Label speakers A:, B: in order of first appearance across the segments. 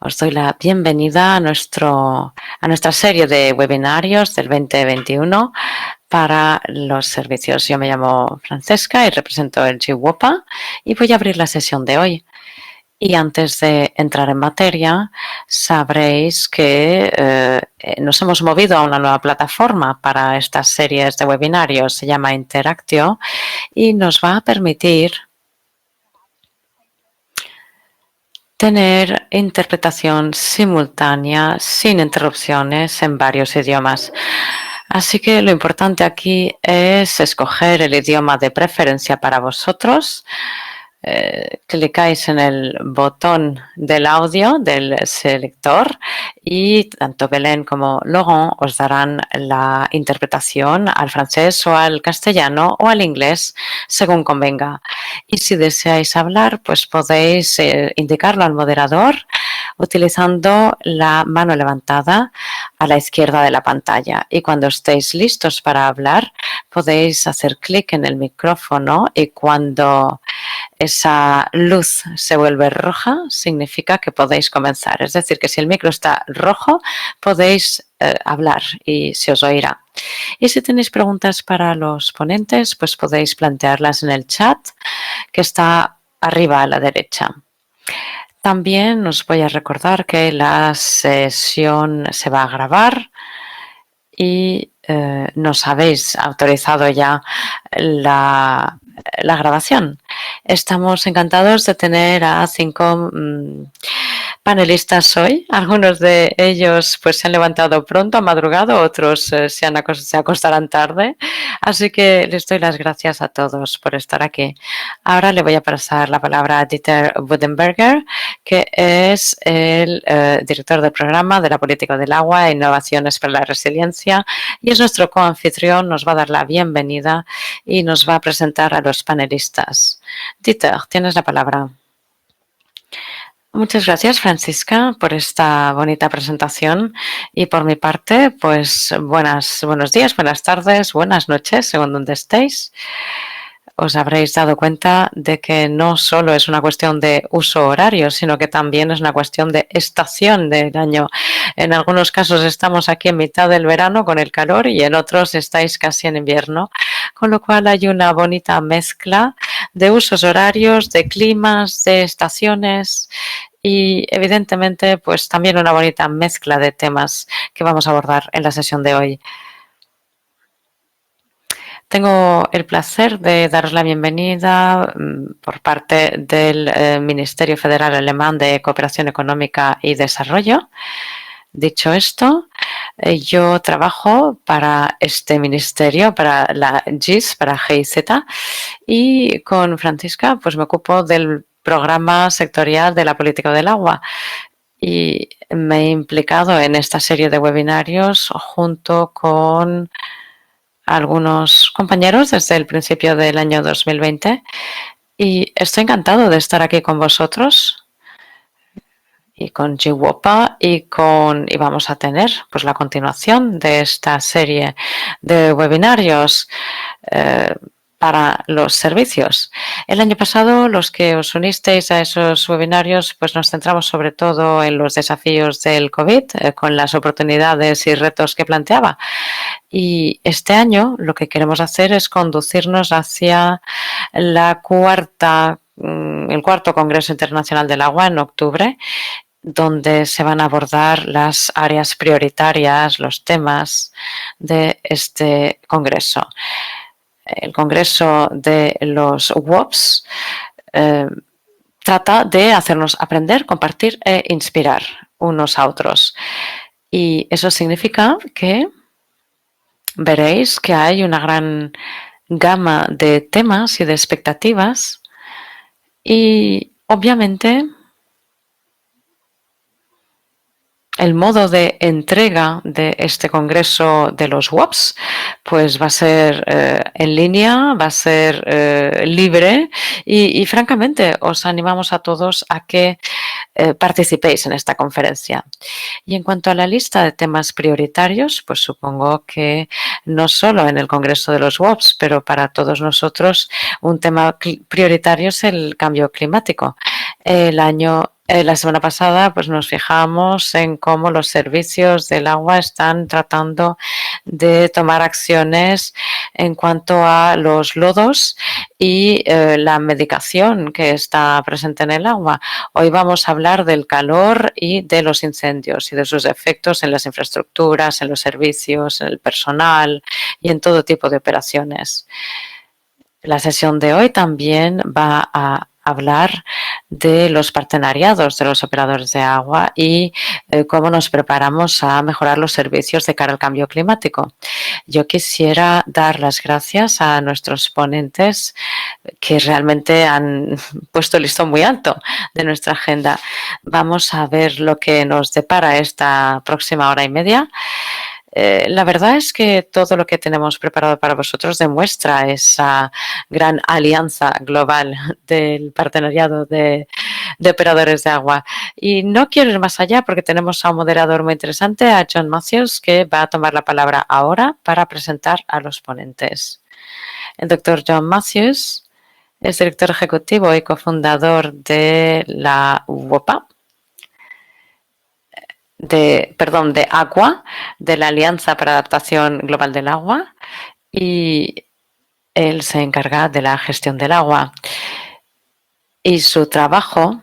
A: Os doy la bienvenida a nuestra serie de webinarios del 2021 para los servicios. Yo me llamo Francesca y represento el GWOPA y voy a abrir la sesión de hoy. Y antes de entrar en materia, sabréis que nos hemos movido a una nueva plataforma para estas series de webinarios. Se llama Interactio y nos va a permitir tener interpretación simultánea sin interrupciones en varios idiomas. Así que lo importante aquí es escoger el idioma de preferencia para vosotros. Clicáis en el botón del audio del selector y tanto Belén como Laurent os darán la interpretación al francés o al castellano o al inglés según convenga. Y si deseáis hablar, pues podéis indicarlo al moderador utilizando la mano levantada a la izquierda de la pantalla. Y cuando estéis listos para hablar, podéis hacer clic en el micrófono y cuando esa luz se vuelve roja, significa que podéis comenzar. Es decir, que si el micro está rojo, podéis hablar y se os oirá. Y si tenéis preguntas para los ponentes, pues podéis plantearlas en el chat que está arriba a la derecha. También os voy a recordar que la sesión se va a grabar y nos habéis autorizado ya la grabación. Estamos encantados de tener a 5 panelistas hoy. Algunos de ellos pues se han levantado pronto, han madrugado, otros se acostarán tarde. Así que les doy las gracias a todos por estar aquí. Ahora le voy a pasar la palabra a Dieter Budenberger, que es el director del programa de la política del agua e innovaciones para la resiliencia y es nuestro coanfitrión. Nos va a dar la bienvenida y nos va a presentar a los panelistas. Dieter, tienes la palabra. Muchas gracias, Francisca, por esta bonita presentación y por mi parte, pues buenos días, buenas tardes, buenas noches, según donde estéis. Os habréis dado cuenta de que no solo es una cuestión de uso horario, sino que también es una cuestión de estación del año. En algunos casos estamos aquí en mitad del verano con el calor y en otros estáis casi en invierno, con lo cual hay una bonita mezcla de usos horarios, de climas, de estaciones y evidentemente pues también una bonita mezcla de temas que vamos a abordar en la sesión de hoy. Tengo el placer de daros la bienvenida por parte del Ministerio Federal Alemán de Cooperación Económica y Desarrollo. Dicho esto, yo trabajo para este ministerio, para la GIZ, para GIZ, y con Francisca pues me ocupo del programa sectorial de la política del agua y me he implicado en esta serie de webinarios junto con algunos compañeros desde el principio del año 2020 y estoy encantado de estar aquí con vosotros y con GWOPA y vamos a tener pues la continuación de esta serie de webinarios para los servicios. El año pasado, los que os unisteis a esos webinarios, pues nos centramos sobre todo en los desafíos del COVID, con las oportunidades y retos que planteaba. Y este año lo que queremos hacer es conducirnos hacia el cuarto Congreso Internacional del Agua en octubre, donde se van a abordar las áreas prioritarias, los temas de este congreso. El Congreso de los WOPs trata de hacernos aprender, compartir e inspirar unos a otros. Y eso significa que veréis que hay una gran gama de temas y de expectativas y obviamente el modo de entrega de este congreso de los WOPs pues va a ser en línea, va a ser libre y francamente os animamos a todos a que participéis en esta conferencia. Y en cuanto a la lista de temas prioritarios, pues supongo que no solo en el Congreso de los WOPs, pero para todos nosotros un tema prioritario es el cambio climático. El año La semana pasada pues nos fijamos en cómo los servicios del agua están tratando de tomar acciones en cuanto a los lodos y la medicación que está presente en el agua. Hoy vamos a hablar del calor y de los incendios y de sus efectos en las infraestructuras, en los servicios, en el personal y en todo tipo de operaciones. La sesión de hoy también va a hablar de los partenariados de los operadores de agua y cómo nos preparamos a mejorar los servicios de cara al cambio climático. Yo quisiera dar las gracias a nuestros ponentes que realmente han puesto el listón muy alto de nuestra agenda. Vamos a ver lo que nos depara esta próxima hora y media. La verdad es que todo lo que tenemos preparado para vosotros demuestra esa gran alianza global del partenariado de operadores de agua. Y no quiero ir más allá porque tenemos a un moderador muy interesante, a John Matthews, que va a tomar la palabra ahora para presentar a los ponentes. El doctor John Matthews es director ejecutivo y cofundador de la WOPA, de ACUA, de la Alianza para la Adaptación Global del Agua, y él se encarga de la gestión del agua. Y su trabajo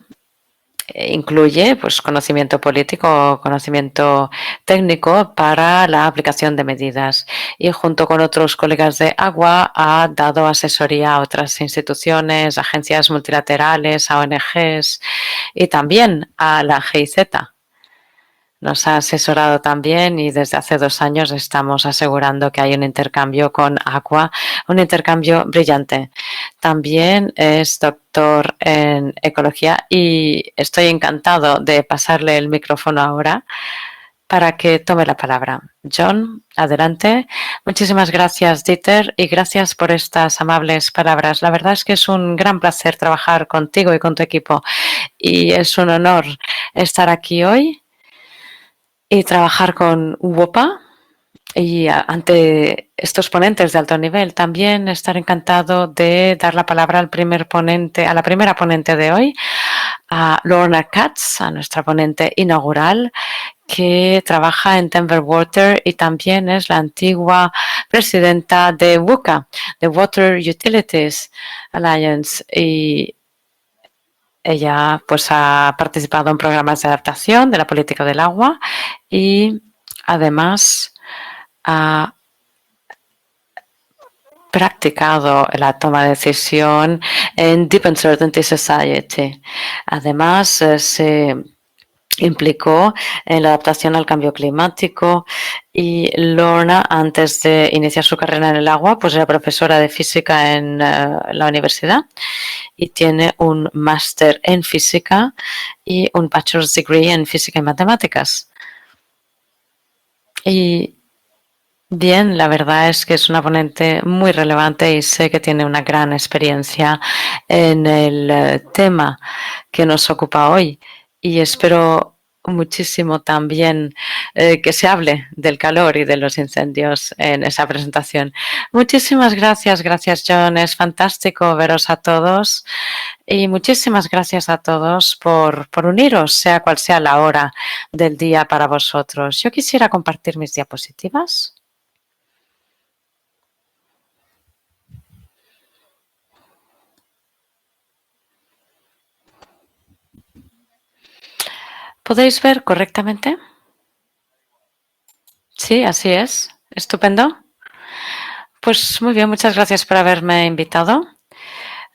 A: incluye pues, conocimiento político, conocimiento técnico para la aplicación de medidas. Y junto con otros colegas de agua ha dado asesoría a otras instituciones, agencias multilaterales, a ONGs y también a la GIZ. Nos ha asesorado también y desde hace 2 años estamos asegurando que hay un intercambio con ACUA, un intercambio brillante. También es doctor en ecología y estoy encantado de pasarle el micrófono ahora para que tome la palabra. John, adelante. Muchísimas gracias, Dieter, y gracias por estas amables palabras. La verdad es que es un gran placer trabajar contigo y con tu equipo y es un honor estar aquí hoy y trabajar con WOPA y ante estos ponentes de alto nivel. También estar encantado de dar la palabra al primer ponente, a la primera ponente de hoy, a Lorna Katz, a nuestra ponente inaugural, que trabaja en Denver Water y también es la antigua presidenta de WUCA, de Water Utilities Alliance, y ella pues ha participado en programas de adaptación de la política del agua y además ha practicado la toma de decisión en Deep Uncertainty Society. Además, se implicó en la adaptación al cambio climático y Lorna, antes de iniciar su carrera en el agua, pues era profesora de física en la universidad y tiene un máster en física y un bachelor's degree en física y matemáticas. Y bien, la verdad es que es una ponente muy relevante y sé que tiene una gran experiencia en el tema que nos ocupa hoy y espero muchísimo también que se hable del calor y de los incendios en esa presentación. Muchísimas gracias, John, es fantástico veros a todos y muchísimas gracias a todos por uniros, sea cual sea la hora del día para vosotros. Yo quisiera compartir mis diapositivas. ¿Podéis ver correctamente? Sí, así es. Estupendo. Pues muy bien, muchas gracias por haberme invitado.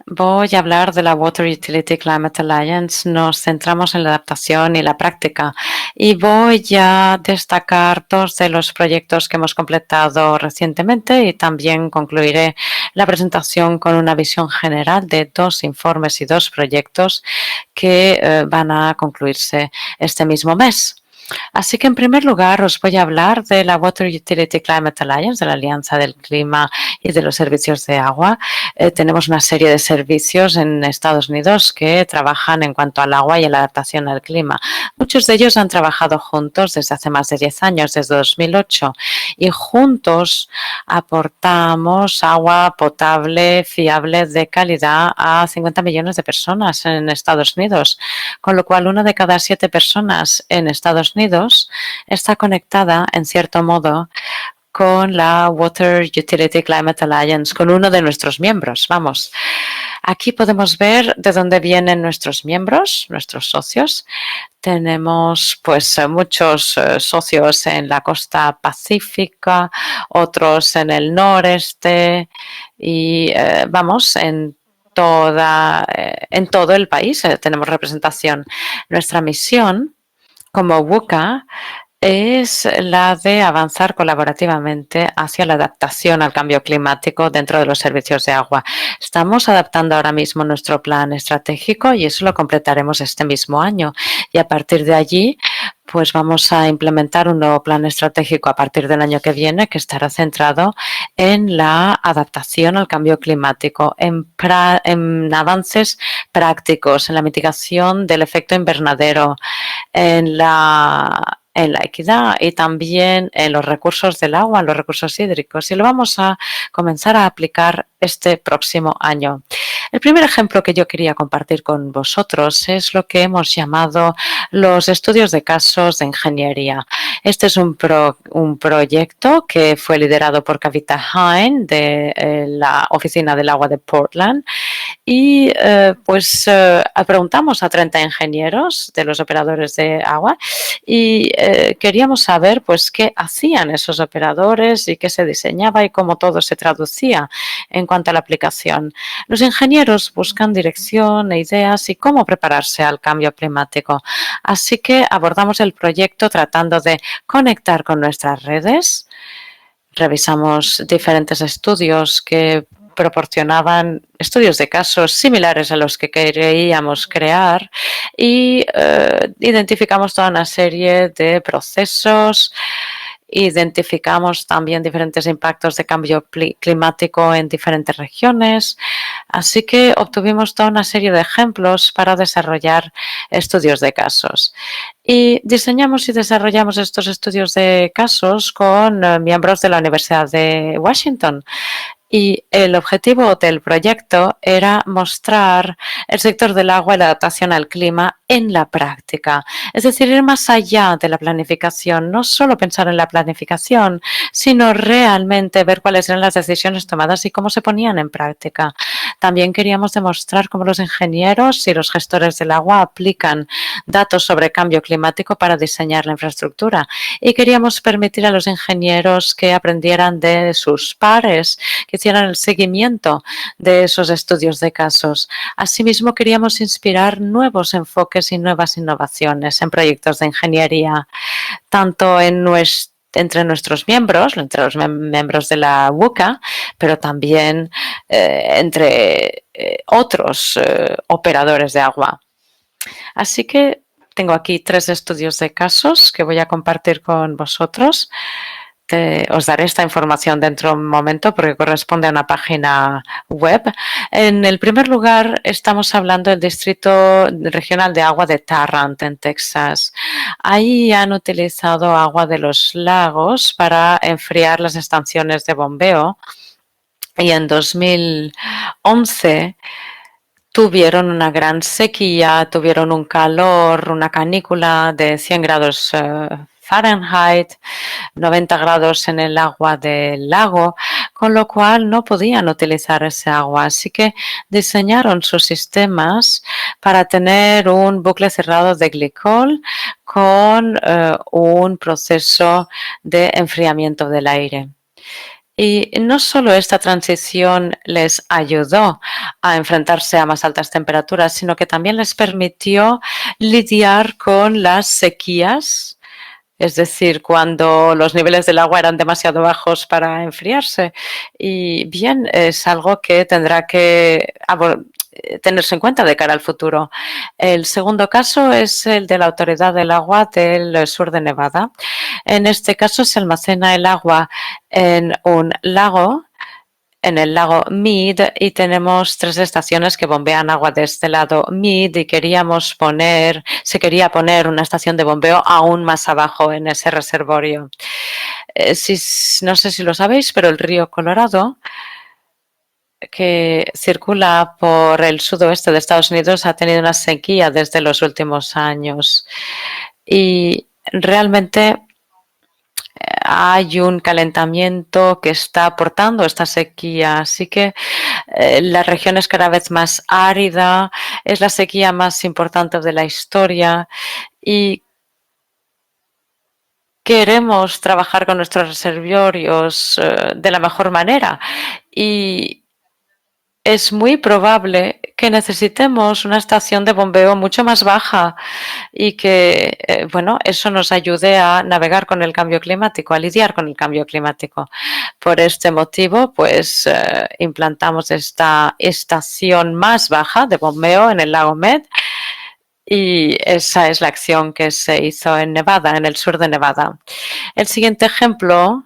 A: Voy a hablar de la Water Utility Climate Alliance. Nos centramos en la adaptación y la práctica y voy a destacar 2 de los proyectos que hemos completado recientemente y también concluiré la presentación con una visión general de 2 informes y 2 proyectos que van a concluirse este mismo mes. Así que, en primer lugar, os voy a hablar de la Water Utility Climate Alliance, de la Alianza del Clima y de los servicios de agua. Tenemos una serie de servicios en Estados Unidos que trabajan en cuanto al agua y a la adaptación al clima. Muchos de ellos han trabajado juntos desde hace más de 10 años, desde 2008, y juntos aportamos agua potable, fiable, de calidad a 50 millones de personas en Estados Unidos, con lo cual 1 de cada 7 personas en Estados Unidos está conectada, en cierto modo, con la Water Utility Climate Alliance, con uno de nuestros miembros. Vamos, aquí podemos ver de dónde vienen nuestros miembros, nuestros socios. Tenemos pues muchos socios en la costa pacífica, otros en el noreste y vamos, en todo el país tenemos representación. Nuestra misión como WUCA es la de avanzar colaborativamente hacia la adaptación al cambio climático dentro de los servicios de agua. Estamos adaptando ahora mismo nuestro plan estratégico y eso lo completaremos este mismo año. Y a partir de allí, pues vamos a implementar un nuevo plan estratégico a partir del año que viene que estará centrado en la adaptación al cambio climático, en avances prácticos, en la mitigación del efecto invernadero, en la equidad y también en los recursos del agua, en los recursos hídricos, y lo vamos a comenzar a aplicar este próximo año. El primer ejemplo que yo quería compartir con vosotros es lo que hemos llamado los estudios de casos de ingeniería. Este es un proyecto que fue liderado por Kavita Hine de la Oficina del Agua de Portland y preguntamos a 30 ingenieros de los operadores de agua y queríamos saber pues qué hacían esos operadores y qué se diseñaba y cómo todo se traducía en cuanto a la aplicación. Los ingenieros buscan dirección e ideas y cómo prepararse al cambio climático. Así que abordamos el proyecto tratando de conectar con nuestras redes. Revisamos diferentes estudios que proporcionaban estudios de casos similares a los que queríamos crear y identificamos toda una serie de procesos. Identificamos también diferentes impactos de cambio climático en diferentes regiones. Así que obtuvimos toda una serie de ejemplos para desarrollar estudios de casos. Y diseñamos y desarrollamos estos estudios de casos con miembros de la Universidad de Washington. Y el objetivo del proyecto era mostrar el sector del agua y la adaptación al clima en la práctica. Es decir, ir más allá de la planificación, no solo pensar en la planificación, sino realmente ver cuáles eran las decisiones tomadas y cómo se ponían en práctica. También queríamos demostrar cómo los ingenieros y los gestores del agua aplican datos sobre cambio climático para diseñar la infraestructura. Y queríamos permitir a los ingenieros que aprendieran de sus pares, que hicieran el seguimiento de esos estudios de casos. Asimismo, queríamos inspirar nuevos enfoques y nuevas innovaciones en proyectos de ingeniería, tanto entre nuestros miembros, entre los miembros de la WUCA, pero también entre otros operadores de agua. Así que tengo aquí 3 estudios de casos que voy a compartir con vosotros. Os daré esta información dentro de un momento porque corresponde a una página web. En el primer lugar, estamos hablando del Distrito Regional de Agua de Tarrant, en Texas. Ahí han utilizado agua de los lagos para enfriar las estaciones de bombeo y en 2011 tuvieron una gran sequía, tuvieron un calor, una canícula de 100 grados Fahrenheit, 90 grados en el agua del lago, con lo cual no podían utilizar ese agua. Así que diseñaron sus sistemas para tener un bucle cerrado de glicol con un proceso de enfriamiento del aire. Y no solo esta transición les ayudó a enfrentarse a más altas temperaturas, sino que también les permitió lidiar con las sequías, es decir, cuando los niveles del agua eran demasiado bajos para enfriarse. Y bien, es algo que tendrá que tenerse en cuenta de cara al futuro. El segundo caso es el de la Autoridad del Agua del sur de Nevada. En este caso se almacena el agua en un lago en el lago Mead y tenemos 3 estaciones que bombean agua de este lado Mead y se quería poner una estación de bombeo aún más abajo en ese reservorio. No sé si lo sabéis, pero el río Colorado, que circula por el sudoeste de Estados Unidos, ha tenido una sequía desde los últimos años y realmente hay un calentamiento que está aportando esta sequía, así que la región es cada vez más árida, es la sequía más importante de la historia y queremos trabajar con nuestros reservorios de la mejor manera y es muy probable que necesitemos una estación de bombeo mucho más baja y que, eso nos ayude a navegar con el cambio climático, a lidiar con el cambio climático. Por este motivo, implantamos esta estación más baja de bombeo en el lago Mead y esa es la acción que se hizo en Nevada, en el sur de Nevada. El siguiente ejemplo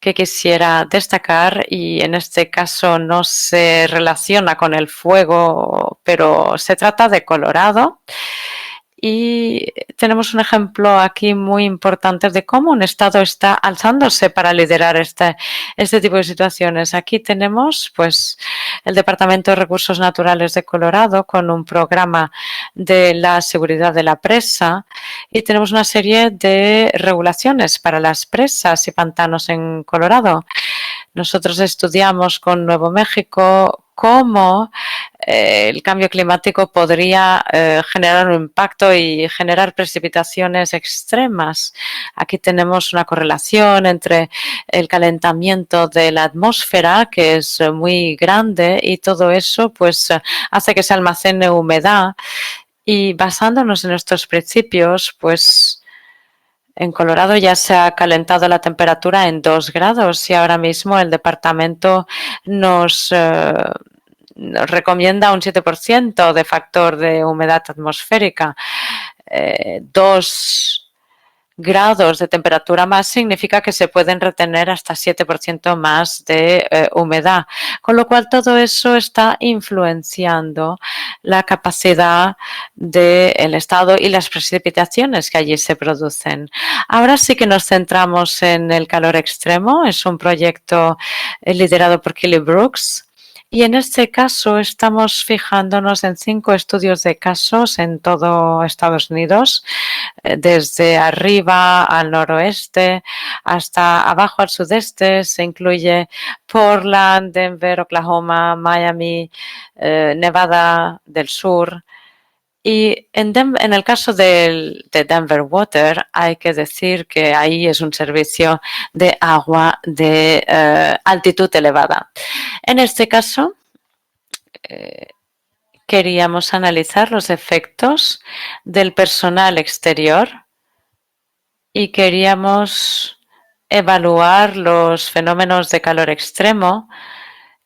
A: que quisiera destacar, y en este caso no se relaciona con el fuego, pero se trata de Colorado. Y tenemos un ejemplo aquí muy importante de cómo un Estado está alzándose para liderar este tipo de situaciones. Aquí tenemos el Departamento de Recursos Naturales de Colorado con un programa de la seguridad de la presa y tenemos una serie de regulaciones para las presas y pantanos en Colorado. Nosotros estudiamos con Nuevo México cómo el cambio climático podría generar un impacto y generar precipitaciones extremas. Aquí tenemos una correlación entre el calentamiento de la atmósfera, que es muy grande, y todo eso hace que se almacene humedad. Y basándonos en estos principios, en Colorado ya se ha calentado la temperatura en 2 grados y ahora mismo el departamento nos recomienda un 7% de factor de humedad atmosférica. 2 grados de temperatura más significa que se pueden retener hasta 7% más de humedad, con lo cual todo eso está influenciando la capacidad del estado y las precipitaciones que allí se producen. Ahora sí que nos centramos en el calor extremo. Es un proyecto liderado por Kelly Brooks. Y en este caso estamos fijándonos en 5 estudios de casos en todo Estados Unidos, desde arriba al noroeste hasta abajo al sudeste. Se incluye Portland, Denver, Oklahoma, Miami, Nevada del Sur. Y en el caso de Denver Water, hay que decir que ahí es un servicio de agua de altitud elevada. En este caso, queríamos analizar los efectos del personal exterior y queríamos evaluar los fenómenos de calor extremo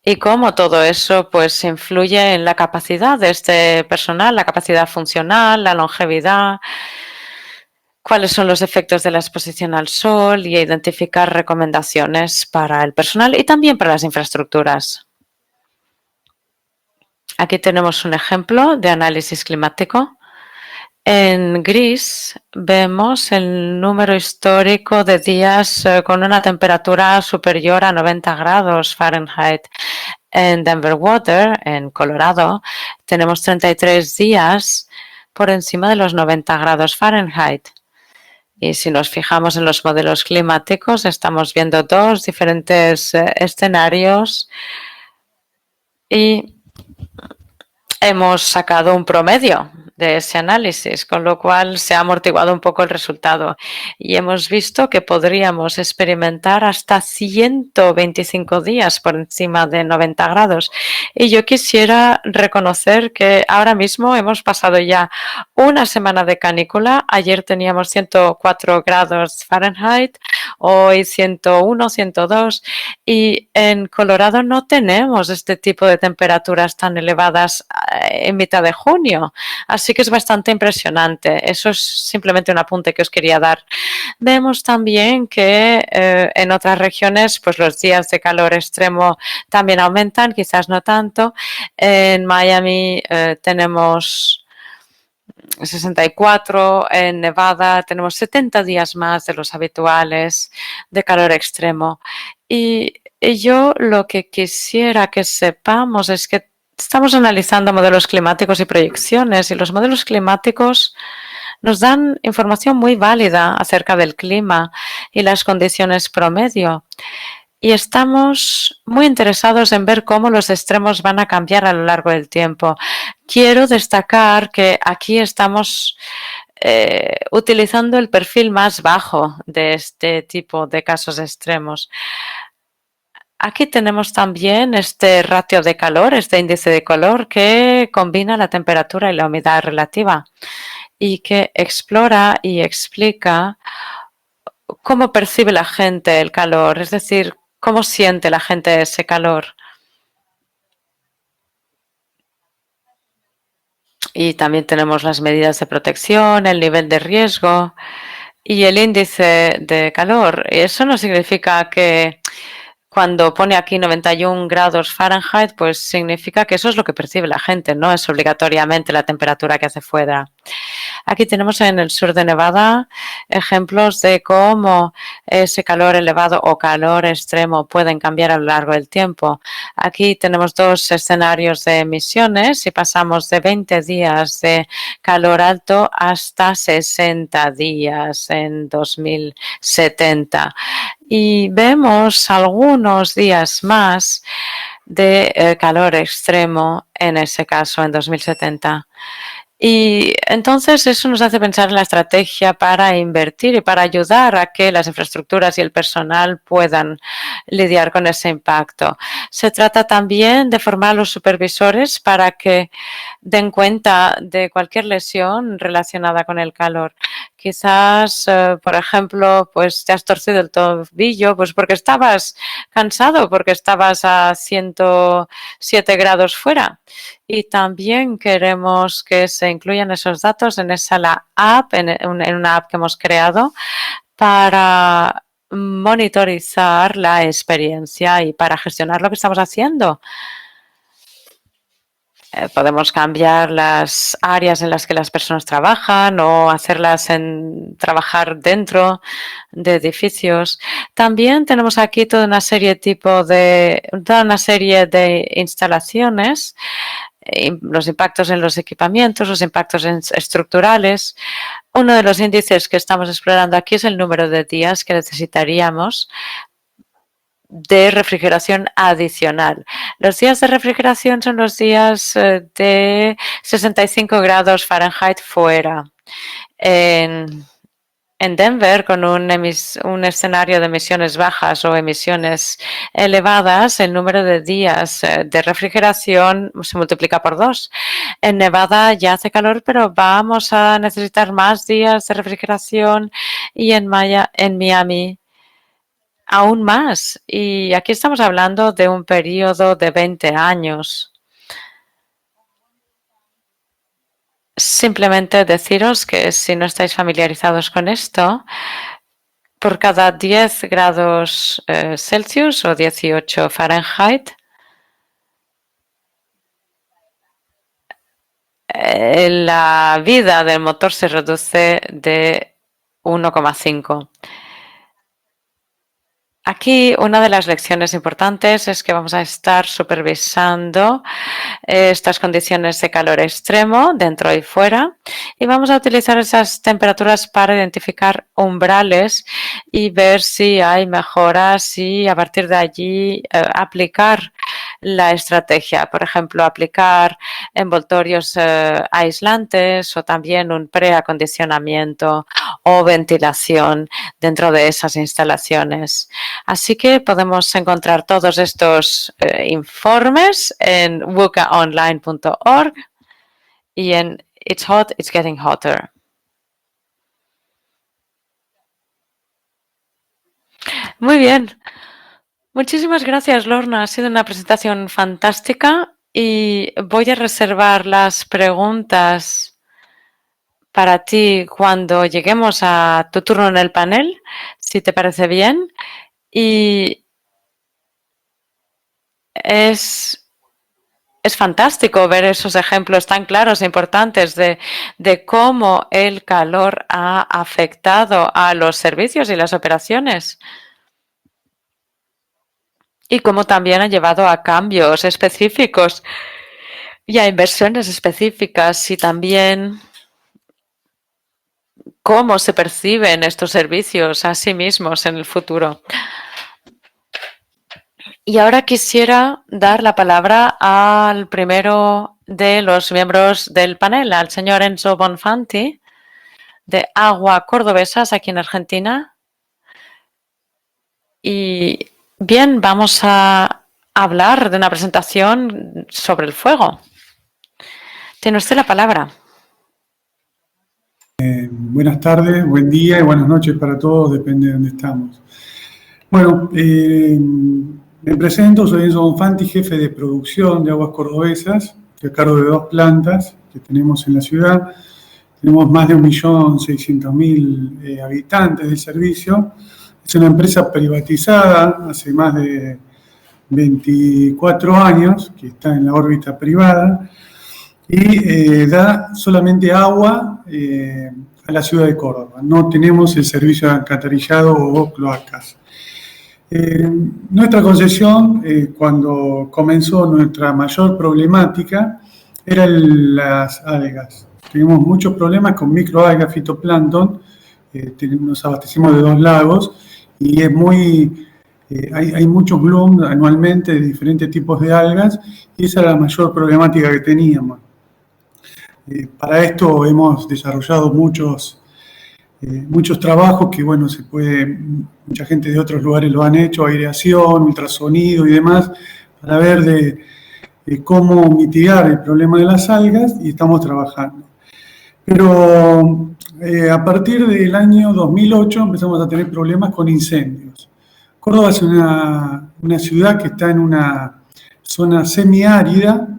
A: y cómo todo eso influye en la capacidad de este personal, la capacidad funcional, la longevidad, cuáles son los efectos de la exposición al sol y identificar recomendaciones para el personal y también para las infraestructuras. Aquí tenemos un ejemplo de análisis climático. En gris vemos el número histórico de días con una temperatura superior a 90 grados Fahrenheit. En Denver Water, en Colorado, tenemos 33 días por encima de los 90 grados Fahrenheit. Y si nos fijamos en los modelos climáticos, estamos viendo 2 diferentes escenarios y hemos sacado un promedio de ese análisis, con lo cual se ha amortiguado un poco el resultado y hemos visto que podríamos experimentar hasta 125 días por encima de 90 grados. Y yo quisiera reconocer que ahora mismo hemos pasado ya una semana de canícula. Ayer teníamos 104 grados Fahrenheit, hoy 101, 102 y en Colorado no tenemos este tipo de temperaturas tan elevadas en mitad de junio. Así que es bastante impresionante. Eso es simplemente un apunte que os quería dar Vemos también que en otras regiones pues los días de calor extremo también aumentan, quizás no tanto. En Miami tenemos 64, en Nevada tenemos 70 días más de los habituales de calor extremo. Y yo lo que quisiera que sepamos es que estamos analizando modelos climáticos y proyecciones, y los modelos climáticos nos dan información muy válida acerca del clima y las condiciones promedio. Y estamos muy interesados en ver cómo los extremos van a cambiar a lo largo del tiempo. Quiero destacar que aquí estamos utilizando el perfil más bajo de este tipo de casos extremos. Aquí tenemos también este ratio de calor, este índice de calor que combina la temperatura y la humedad relativa y que explora y explica cómo percibe la gente el calor, es decir, cómo siente la gente ese calor. Y también tenemos las medidas de protección, el nivel de riesgo y el índice de calor. Eso no significa que cuando pone aquí 91 grados Fahrenheit, pues significa que eso es lo que percibe la gente, no es obligatoriamente la temperatura que hace fuera. Aquí tenemos en el sur de Nevada ejemplos de cómo ese calor elevado o calor extremo pueden cambiar a lo largo del tiempo. Aquí tenemos dos escenarios de emisiones y pasamos de 20 días de calor alto hasta 60 días en 2070. Y vemos algunos días más de calor extremo en ese caso en 2070. Y entonces eso nos hace pensar en la estrategia para invertir y para ayudar a que las infraestructuras y el personal puedan lidiar con ese impacto. Se trata también de formar a los supervisores para que den cuenta de cualquier lesión relacionada con el calor. Quizás, por ejemplo, pues te has torcido el tobillo pues porque estabas cansado, porque estabas a 107 grados fuera. Y también queremos que se incluyan esos datos en esa app, en una app que hemos creado para monitorizar la experiencia y para gestionar lo que estamos haciendo. Podemos cambiar las áreas en las que las personas trabajan o hacerlas trabajar dentro de edificios. También tenemos aquí toda una serie de instalaciones, los impactos en los equipamientos, los impactos estructurales. Uno de los índices que estamos explorando aquí es el número de días que necesitaríamos de refrigeración adicional. Los días de refrigeración son los días de 65 grados Fahrenheit fuera. En Denver, con un escenario de emisiones bajas o emisiones elevadas, el número de días de refrigeración se multiplica por 2. En Nevada ya hace calor, pero vamos a necesitar más días de refrigeración, y en Miami aún más. Y aquí estamos hablando de un periodo de 20 años. Simplemente deciros que si no estáis familiarizados con esto, por cada 10 grados Celsius o 18 Fahrenheit, la vida del motor se reduce de 1,5. Aquí una de las lecciones importantes es que vamos a estar supervisando estas condiciones de calor extremo dentro y fuera, y vamos a utilizar esas temperaturas para identificar umbrales y ver si hay mejoras y a partir de allí aplicar la estrategia. Por ejemplo, aplicar envoltorios aislantes o también un preacondicionamiento o ventilación dentro de esas instalaciones. Así que podemos encontrar todos estos informes en wucaonline.org y en It's Hot, It's Getting Hotter. Muy bien. Muchísimas gracias, Lorna. Ha sido una presentación fantástica y voy a reservar las preguntas para ti cuando lleguemos a tu turno en el panel, si te parece bien. Y es fantástico ver esos ejemplos tan claros e importantes de cómo el calor ha afectado a los servicios y las operaciones. Y cómo también ha llevado a cambios específicos y a inversiones específicas, y también cómo se perciben estos servicios a sí mismos en el futuro. Y ahora quisiera dar la palabra al primero de los miembros del panel, al señor Enzo Bonfanti, de Agua Cordobesas, aquí en Argentina. Y bien, vamos a hablar de una presentación sobre el fuego. Tiene usted la palabra.
B: Buenas tardes, buen día y buenas noches para todos, depende de dónde estamos. Bueno, me presento, soy Enzo Bonfanti, jefe de producción de Aguas Cordobesas, estoy a cargo de 2 plantas que tenemos en la ciudad. Tenemos más de 1.600.000 habitantes del servicio. Es una empresa privatizada hace más de 24 años, que está en la órbita privada, y da solamente agua a la ciudad de Córdoba. No tenemos el servicio de alcantarillado o cloacas. Nuestra concesión, cuando comenzó nuestra mayor problemática, eran las algas. Tenemos muchos problemas con microalgas, fitoplancton, nos abastecemos de 2 lagos y es muy... hay muchos blooms anualmente de diferentes tipos de algas y esa era la mayor problemática que teníamos. Para esto hemos desarrollado muchos trabajos que, bueno, mucha gente de otros lugares lo han hecho, aireación, ultrasonido y demás, para ver de cómo mitigar el problema de las algas, y estamos trabajando. Pero a partir del año 2008 empezamos a tener problemas con incendios. Córdoba es una ciudad que está en una zona semiárida.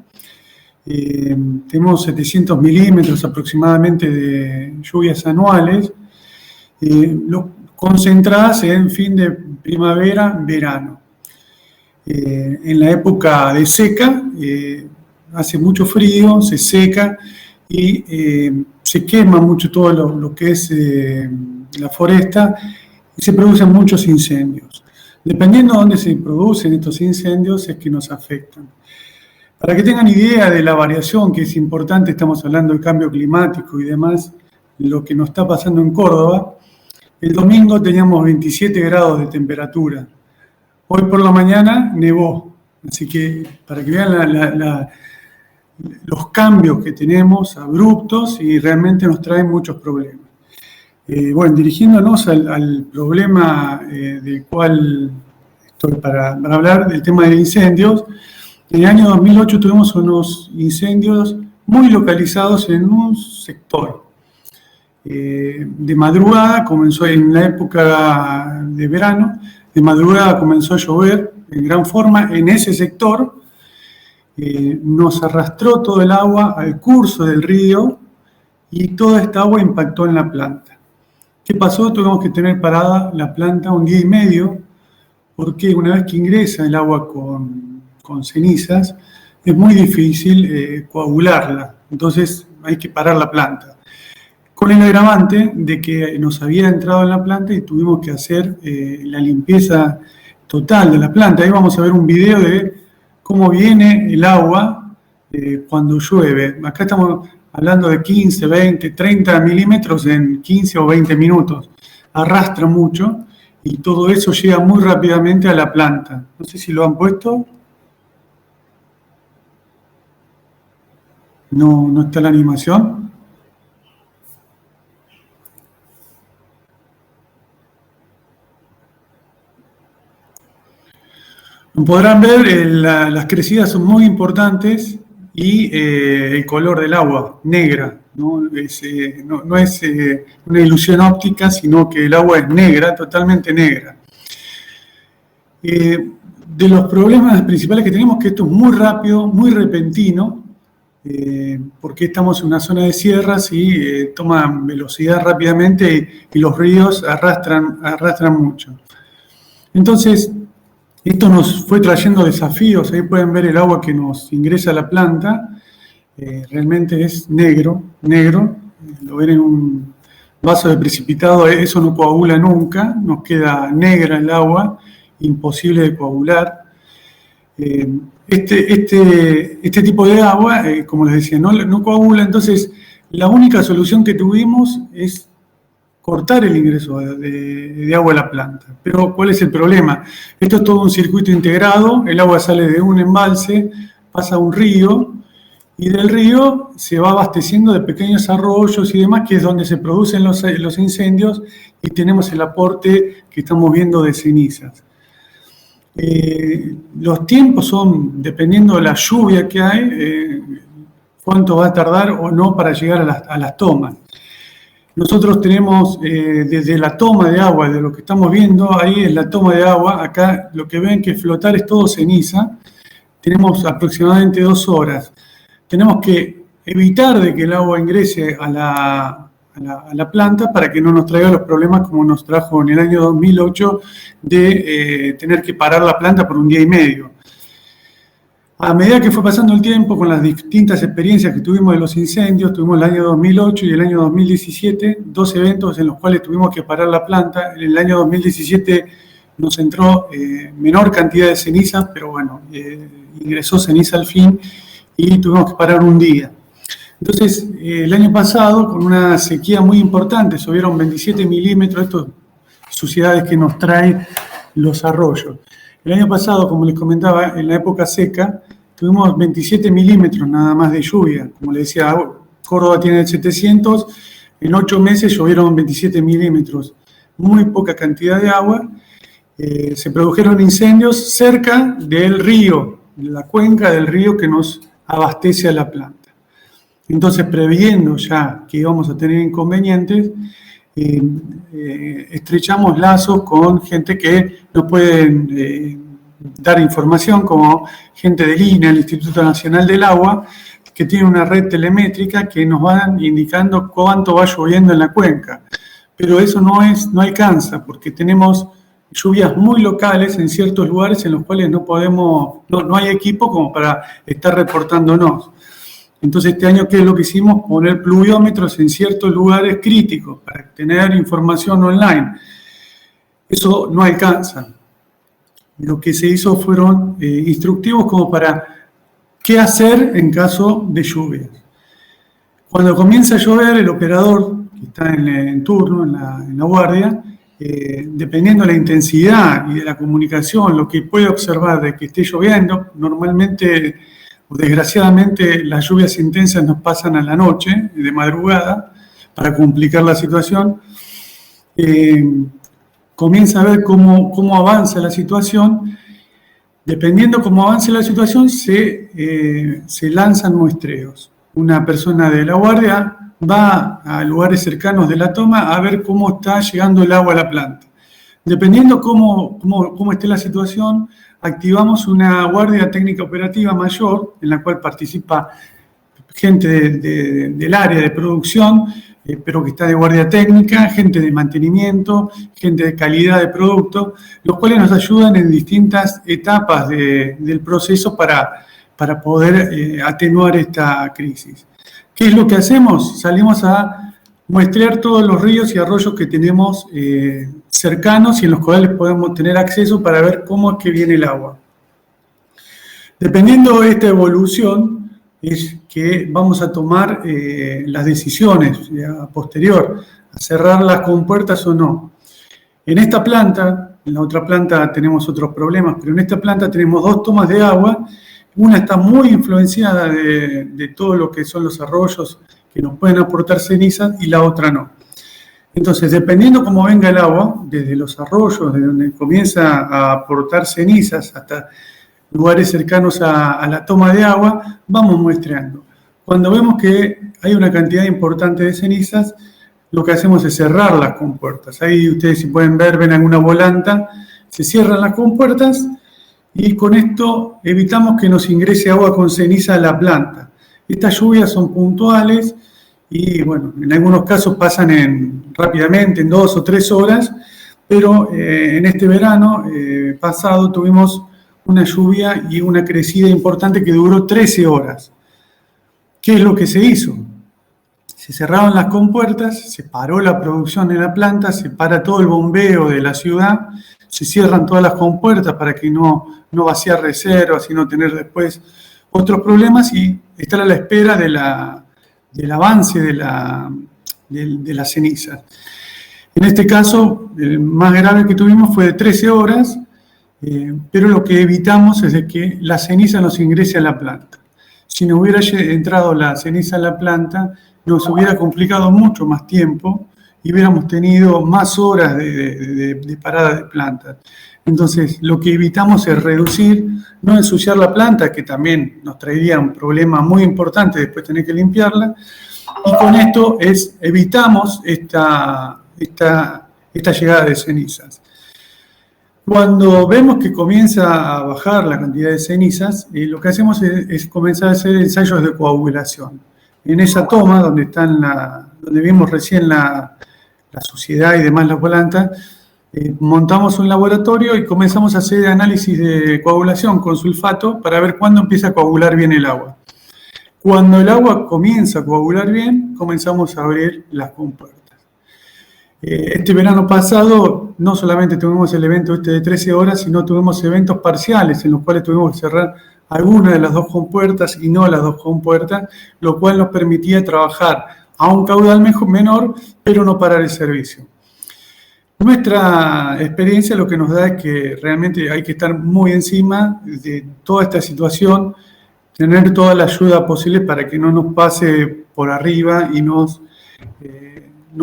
B: Tenemos 700 milímetros aproximadamente de lluvias anuales, concentradas en fin de primavera, verano. En la época de seca hace mucho frío, se seca y se quema mucho todo lo que es la foresta y se producen muchos incendios. Dependiendo de dónde se producen estos incendios es que nos afectan. Para que tengan idea de la variación que es importante, estamos hablando del cambio climático y demás, lo que nos está pasando en Córdoba, el domingo teníamos 27 grados de temperatura. Hoy por la mañana nevó. Así que para que vean los cambios que tenemos abruptos y realmente nos traen muchos problemas. Bueno, dirigiéndonos al problema del cual estoy para hablar, del tema de incendios. En el año 2008 tuvimos unos incendios muy localizados en un sector. De madrugada, comenzó en la época de verano, de madrugada comenzó a llover en gran forma en ese sector. Nos arrastró todo el agua al curso del río y toda esta agua impactó en la planta. ¿Qué pasó? Tuvimos que tener parada la planta 1 día y medio, porque una vez que ingresa el agua con cenizas, es muy difícil coagularla, entonces hay que parar la planta. Con el agravante de que nos había entrado en la planta y tuvimos que hacer la limpieza total de la planta. Ahí vamos a ver un video de cómo viene el agua cuando llueve. Acá estamos hablando de 15, 20, 30 milímetros en 15 o 20 minutos. Arrastra mucho y todo eso llega muy rápidamente a la planta. No sé si lo han puesto. No está la animación. Como podrán ver, las crecidas son muy importantes y el color del agua, negra. No es una ilusión óptica, sino que el agua es negra, totalmente negra. De los problemas principales que tenemos, que esto es muy rápido, muy repentino, porque estamos en una zona de sierras y toman velocidad rápidamente y los ríos arrastran mucho. Entonces, esto nos fue trayendo desafíos. Ahí pueden ver el agua que nos ingresa a la planta. Realmente es negro. Lo ven en un vaso de precipitado, eso no coagula nunca, nos queda negra el agua, imposible de coagular. Este tipo de agua, como les decía, no coagula. Entonces la única solución que tuvimos es cortar el ingreso de agua a la planta. Pero ¿cuál es el problema? Esto es todo un circuito integrado, el agua sale de un embalse, pasa a un río, y del río se va abasteciendo de pequeños arroyos y demás, que es donde se producen los incendios, y tenemos el aporte que estamos viendo de cenizas. Los tiempos son, dependiendo de la lluvia que hay, cuánto va a tardar o no para llegar a las tomas. Nosotros tenemos desde la toma de agua, de lo que estamos viendo, ahí es la toma de agua, acá lo que ven que flotar es todo ceniza, tenemos aproximadamente 2 horas. Tenemos que evitar de que el agua ingrese a la planta para que no nos traiga los problemas como nos trajo en el año 2008 de tener que parar la planta por un día y medio. A medida que fue pasando el tiempo, con las distintas experiencias que tuvimos de los incendios, tuvimos el año 2008 y el año 2017, 2 eventos en los cuales tuvimos que parar la planta. En el año 2017 nos entró menor cantidad de ceniza, pero bueno, ingresó ceniza al fin y tuvimos que parar un día. Entonces, el año pasado, con una sequía muy importante, subieron 27 milímetros, estas suciedades que nos traen los arroyos. El año pasado, como les comentaba, en la época seca, tuvimos 27 milímetros nada más de lluvia. Como les decía, Córdoba tiene 700, en 8 meses llovieron 27 milímetros. Muy poca cantidad de agua. Se produjeron incendios cerca del río, de la cuenca del río que nos abastece a la planta. Entonces, previendo ya que íbamos a tener inconvenientes, estrechamos lazos con gente que nos pueden dar información, como gente del INA, el Instituto Nacional del Agua, que tiene una red telemétrica que nos van indicando cuánto va lloviendo en la cuenca. Pero eso no alcanza, porque tenemos lluvias muy locales en ciertos lugares en los cuales no hay equipo como para estar reportándonos. Entonces, este año, ¿qué es lo que hicimos? Poner pluviómetros en ciertos lugares críticos para tener información online. Eso no alcanza. Lo que se hizo fueron instructivos como para qué hacer en caso de lluvias. Cuando comienza a llover, el operador que está en turno, en la guardia, dependiendo de la intensidad y de la comunicación, lo que puede observar de que esté lloviendo, normalmente o desgraciadamente las lluvias intensas nos pasan a la noche, de madrugada, para complicar la situación. Comienza a ver cómo avanza la situación. Dependiendo cómo avance la situación, se lanzan muestreos. Una persona de la guardia va a lugares cercanos de la toma a ver cómo está llegando el agua a la planta. Dependiendo cómo esté la situación, activamos una guardia técnica operativa mayor, en la cual participa gente del área de producción, pero que está de guardia técnica, gente de mantenimiento, gente de calidad de producto, los cuales nos ayudan en distintas etapas del proceso para poder atenuar esta crisis. ¿Qué es lo que hacemos? Salimos a muestrear todos los ríos y arroyos que tenemos cercanos y en los cuales podemos tener acceso para ver cómo es que viene el agua. Dependiendo de esta evolución, es que vamos a tomar las decisiones a posterior, a cerrar las compuertas o no. En esta planta, en la otra planta tenemos otros problemas, pero en esta planta tenemos 2 tomas de agua. Una está muy influenciada de todo lo que son los arroyos que nos pueden aportar cenizas y la otra no. Entonces, dependiendo cómo venga el agua, desde los arroyos, de donde comienza a aportar cenizas hasta lugares cercanos a la toma de agua, vamos muestreando. Cuando vemos que hay una cantidad importante de cenizas, lo que hacemos es cerrar las compuertas. Ahí ustedes, si pueden ver, ven alguna volanta, se cierran las compuertas y con esto evitamos que nos ingrese agua con ceniza a la planta. Estas lluvias son puntuales y, bueno, en algunos casos pasan rápidamente, en 2 o 3 horas, pero en este verano pasado tuvimos una lluvia y una crecida importante que duró 13 horas. ¿Qué es lo que se hizo? Se cerraron las compuertas, se paró la producción en la planta, se para todo el bombeo de la ciudad, se cierran todas las compuertas para que no vaciar reservas y no tener después otros problemas, y estar a la espera del avance de las cenizas. En este caso, el más grave que tuvimos fue de 13 horas, pero lo que evitamos es de que la ceniza nos ingrese a la planta. Si no hubiera entrado la ceniza a la planta, nos hubiera complicado mucho más tiempo y hubiéramos tenido más horas de parada de plantas. Entonces, lo que evitamos es reducir, no ensuciar la planta, que también nos traería un problema muy importante después tener que limpiarla, y con esto evitamos esta llegada de cenizas. Cuando vemos que comienza a bajar la cantidad de cenizas, lo que hacemos es comenzar a hacer ensayos de coagulación. En esa toma, donde vimos recién la suciedad y demás la planta, montamos un laboratorio y comenzamos a hacer análisis de coagulación con sulfato para ver cuándo empieza a coagular bien el agua. Cuando el agua comienza a coagular bien, comenzamos a abrir las compuertas. Este verano pasado no solamente tuvimos el evento de 13 horas, sino tuvimos eventos parciales en los cuales tuvimos que cerrar alguna de las 2 compuertas y no las 2 compuertas, lo cual nos permitía trabajar a un caudal menor, pero no parar el servicio. Nuestra experiencia lo que nos da es que realmente hay que estar muy encima de toda esta situación, tener toda la ayuda posible para que no nos pase por arriba y nos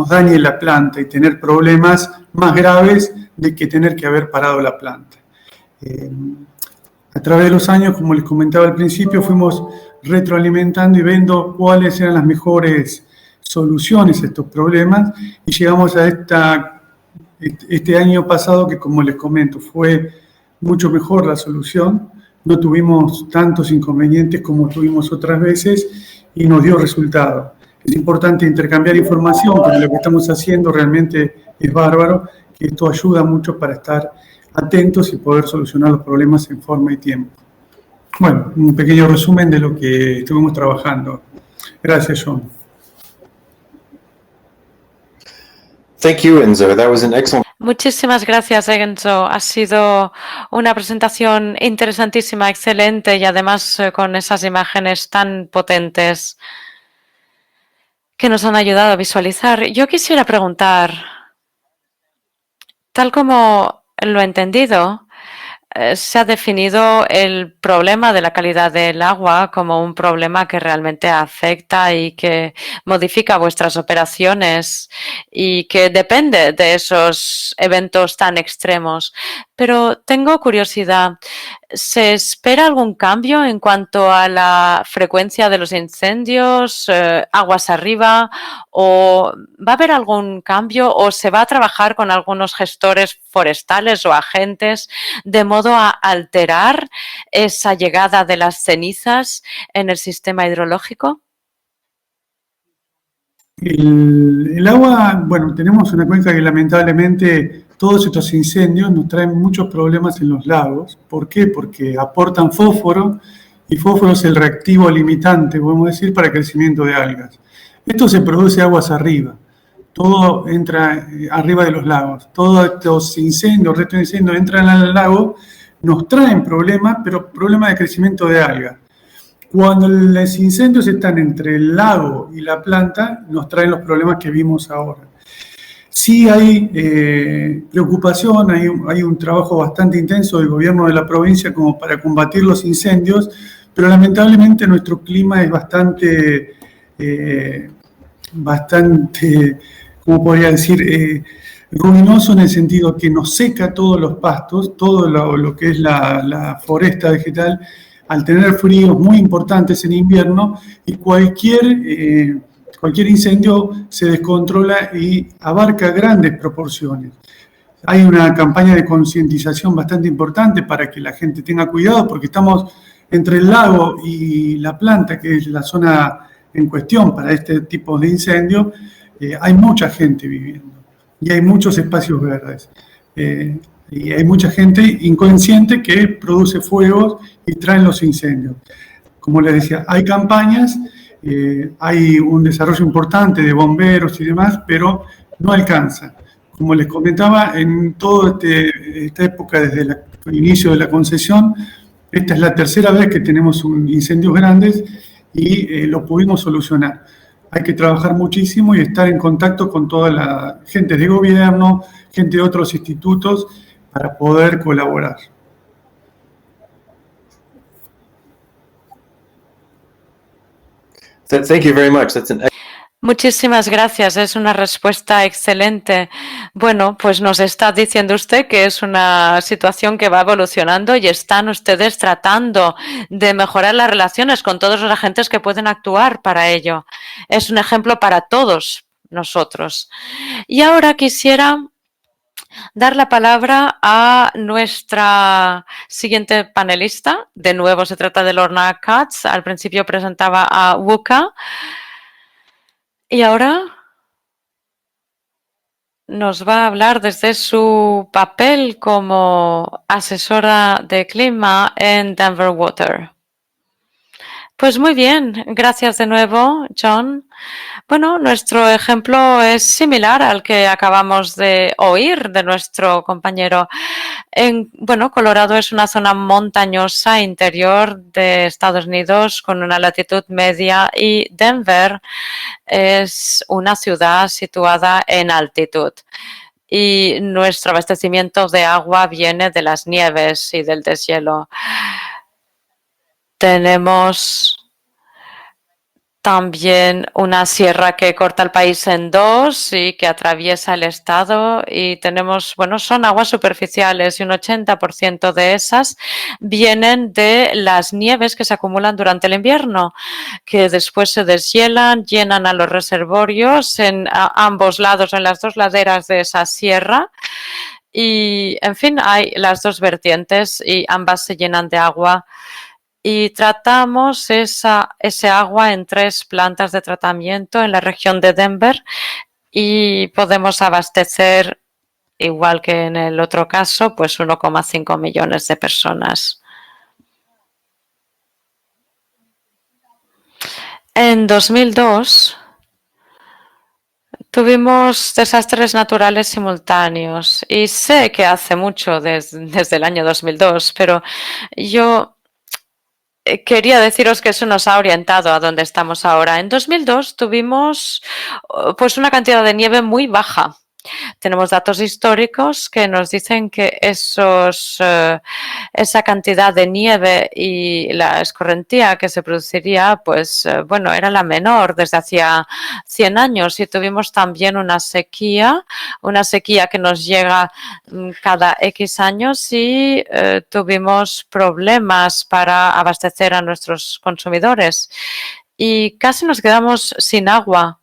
B: dañe la planta y tener problemas más graves de que tener que haber parado la planta. A través de los años, como les comentaba al principio, fuimos retroalimentando y viendo cuáles eran las mejores soluciones a estos problemas, y llegamos a este año pasado que, como les comento, fue mucho mejor la solución. No tuvimos tantos inconvenientes como tuvimos otras veces y nos dio resultado. Es importante intercambiar información, porque lo que estamos haciendo realmente es bárbaro, que esto ayuda mucho para estar atentos y poder solucionar los problemas en forma y tiempo. Bueno, un pequeño resumen de lo que estuvimos trabajando. Gracias, John.
C: Thank you, Enzo. That was an excellent...
A: Muchísimas gracias, Enzo. Ha sido una presentación interesantísima, excelente, y además con esas imágenes tan potentes que nos han ayudado a visualizar. Yo quisiera preguntar, tal como lo he entendido, se ha definido el problema de la calidad del agua como un problema que realmente afecta y que modifica vuestras operaciones y que depende de esos eventos tan extremos. Pero tengo curiosidad, ¿se espera algún cambio en cuanto a la frecuencia de los incendios, aguas arriba, o va a haber algún cambio, o se va a trabajar con algunos gestores forestales o agentes de modo a alterar esa llegada de las cenizas en el sistema hidrológico?
B: El agua, bueno, tenemos una cuenca que lamentablemente todos estos incendios nos traen muchos problemas en los lagos. ¿Por qué? Porque aportan fósforo, y fósforo es el reactivo limitante, podemos decir, para el crecimiento de algas. Esto se produce aguas arriba, todo entra arriba de los lagos. Todos estos incendios, restos de incendios entran al lago, nos traen problemas, pero problemas de crecimiento de algas. Cuando los incendios están entre el lago y la planta, nos traen los problemas que vimos ahora. Sí hay preocupación, hay un trabajo bastante intenso del gobierno de la provincia como para combatir los incendios, pero lamentablemente nuestro clima es bastante, ¿cómo podría decir?, ruinoso, en el sentido que nos seca todos los pastos, todo lo que es la foresta vegetal, al tener fríos muy importantes en invierno, y cualquier incendio se descontrola y abarca grandes proporciones. Hay una campaña de concientización bastante importante para que la gente tenga cuidado, porque estamos entre el lago y la planta, que es la zona en cuestión para este tipo de incendio, hay mucha gente viviendo y hay muchos espacios verdes. Y hay mucha gente inconsciente que produce fuegos y traen los incendios. Como les decía, hay campañas, hay un desarrollo importante de bomberos y demás, pero no alcanza. Como les comentaba, en toda esta época, desde el inicio de la concesión, esta es la tercera vez que tenemos incendios grandes y lo pudimos solucionar. Hay que trabajar muchísimo y estar en contacto con toda la gente de gobierno, gente de otros institutos, para poder colaborar.
C: Thank you very much. That's an
A: Muchísimas gracias, es una respuesta excelente. Bueno, pues nos está diciendo usted que es una situación que va evolucionando y están ustedes tratando de mejorar las relaciones con todos los agentes que pueden actuar para ello. Es un ejemplo para todos nosotros. Y ahora quisiera dar la palabra a nuestra siguiente panelista. De nuevo se trata de Lorna Katz. Al principio presentaba a WUCA. Y ahora nos va a hablar desde su papel como asesora de clima en Denver Water. Pues muy bien, gracias de nuevo, John. Bueno, nuestro ejemplo es similar al que acabamos de oír de nuestro compañero. Colorado es una zona montañosa interior de Estados Unidos con una latitud media y Denver es una ciudad situada en altitud. Y nuestro abastecimiento de agua viene de las nieves y del deshielo. Tenemos también una sierra que corta el país en dos y que atraviesa el estado y tenemos, son aguas superficiales y un 80% de esas vienen de las nieves que se acumulan durante el invierno, que después se deshielan, llenan a los reservorios a ambos lados, en las dos laderas de esa sierra. Y, en fin, hay las dos vertientes y ambas se llenan de agua. Y tratamos ese agua en 3 plantas de tratamiento en la región de Denver y podemos abastecer, igual que en el otro caso, pues 1,5 millones de personas. En 2002 tuvimos desastres naturales simultáneos y sé que hace mucho desde el año 2002, pero yo quería deciros que eso nos ha orientado a donde estamos ahora. En 2002 tuvimos pues una cantidad de nieve muy baja. Tenemos datos históricos que nos dicen que esa cantidad de nieve y la escorrentía que se produciría, era la menor desde hacía 100 años. Y tuvimos también una sequía que nos llega cada X años y tuvimos problemas para abastecer a nuestros consumidores. Y casi nos quedamos sin agua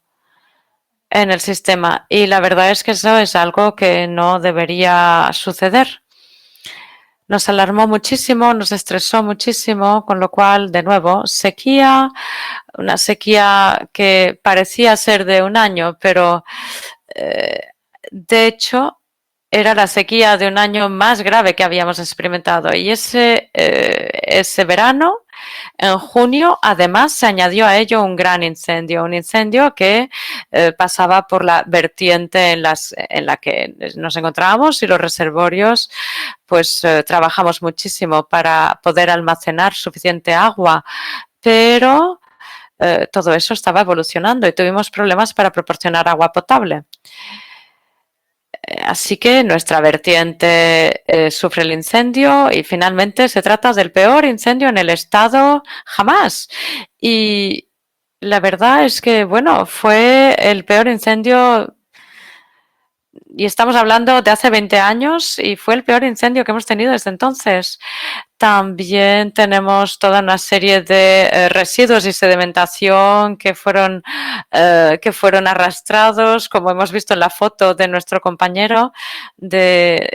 A: en el sistema y la verdad es que eso es algo que no debería suceder. Nos alarmó muchísimo, nos estresó muchísimo, con lo cual, de nuevo, una sequía que parecía ser de un año, pero de hecho era la sequía de un año más grave que habíamos experimentado y ese verano, en junio, además se añadió a ello un gran incendio, que pasaba por la vertiente en la que nos encontrábamos y los reservorios, trabajamos muchísimo para poder almacenar suficiente agua, pero todo eso estaba evolucionando y tuvimos problemas para proporcionar agua potable. Así que nuestra vertiente sufre el incendio y finalmente se trata del peor incendio en el estado jamás. Y la verdad es que, fue el peor incendio y estamos hablando de hace 20 años y fue el peor incendio que hemos tenido desde entonces. También tenemos toda una serie de residuos y sedimentación que fueron arrastrados, como hemos visto en la foto de nuestro compañero, de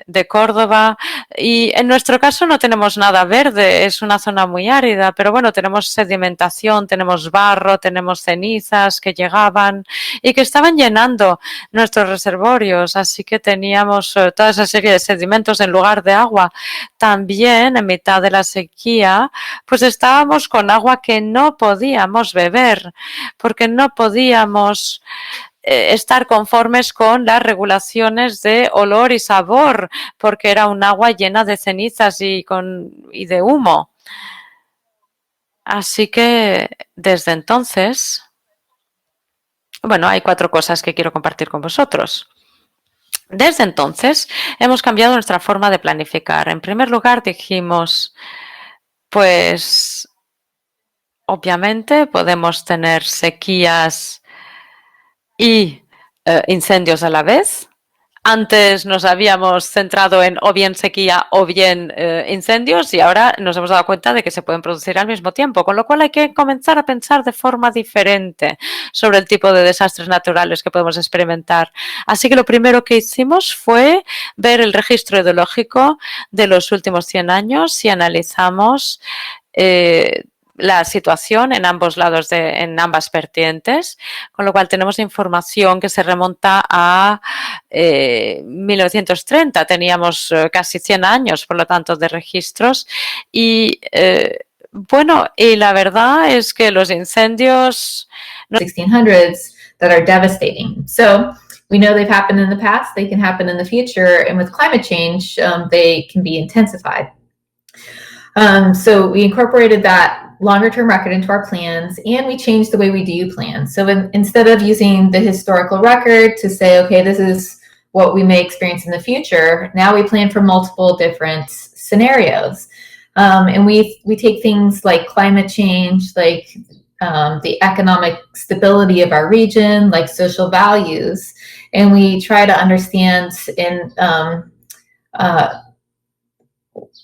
A: de Córdoba, y en nuestro caso no tenemos nada verde, es una zona muy árida, pero bueno, tenemos sedimentación, tenemos barro, tenemos cenizas que llegaban y que estaban llenando nuestros reservorios, así que teníamos toda esa serie de sedimentos en lugar de agua. También en mitad de la sequía, pues estábamos con agua que no podíamos beber, porque no podíamos estar conformes con las regulaciones de olor y sabor, porque era un agua llena de cenizas y de humo. Así que desde entonces, bueno, hay 4 cosas que quiero compartir con vosotros. Desde entonces hemos cambiado nuestra forma de planificar. En primer lugar dijimos, pues obviamente podemos tener sequías y incendios a la vez. Antes nos habíamos centrado en o bien sequía o bien incendios y ahora nos hemos dado cuenta de que se pueden producir al mismo tiempo, con lo cual hay que comenzar a pensar de forma diferente sobre el tipo de desastres naturales que podemos experimentar. Así que lo primero que hicimos fue ver el registro hidrológico de los últimos 100 años y analizamos la situación en ambos lados, en ambas vertientes, con lo cual tenemos información que se remonta a 1930. Teníamos casi 100 años, por lo tanto, de registros y bueno, y la verdad es que los incendios
D: 1600s that are devastating. So we know they've happened in the past, they can happen in the future, and with climate change, they can be intensified. So we incorporated that longer term record into our plans, and we changed the way we do plans. So instead of using the historical record to say, okay, this is what we may experience in the future, now we plan for multiple different scenarios. And we take things like climate change, like the economic stability of our region, like social values, and we try to understand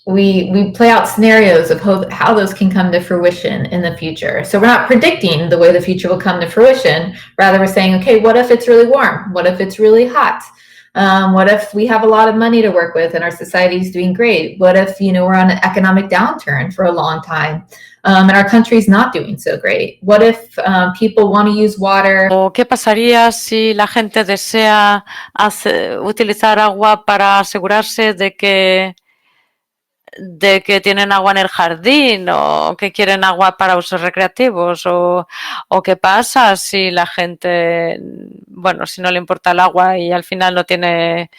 D: we play out scenarios of how those can come to fruition in the future. So we're not predicting the way the future will come to fruition. Rather, we're saying, okay, what if it's really warm? What if it's really hot? What if we have a lot of money to work with and our society is doing great? What if, we're on an economic downturn for a long time and our country's not doing so great? What if people want to use water?
A: ¿O qué pasaría si la gente desea utilizar agua para asegurarse de que tienen agua en el jardín o que quieren agua para usos recreativos o qué pasa si la gente, bueno, si no le importa el agua y al final no tiene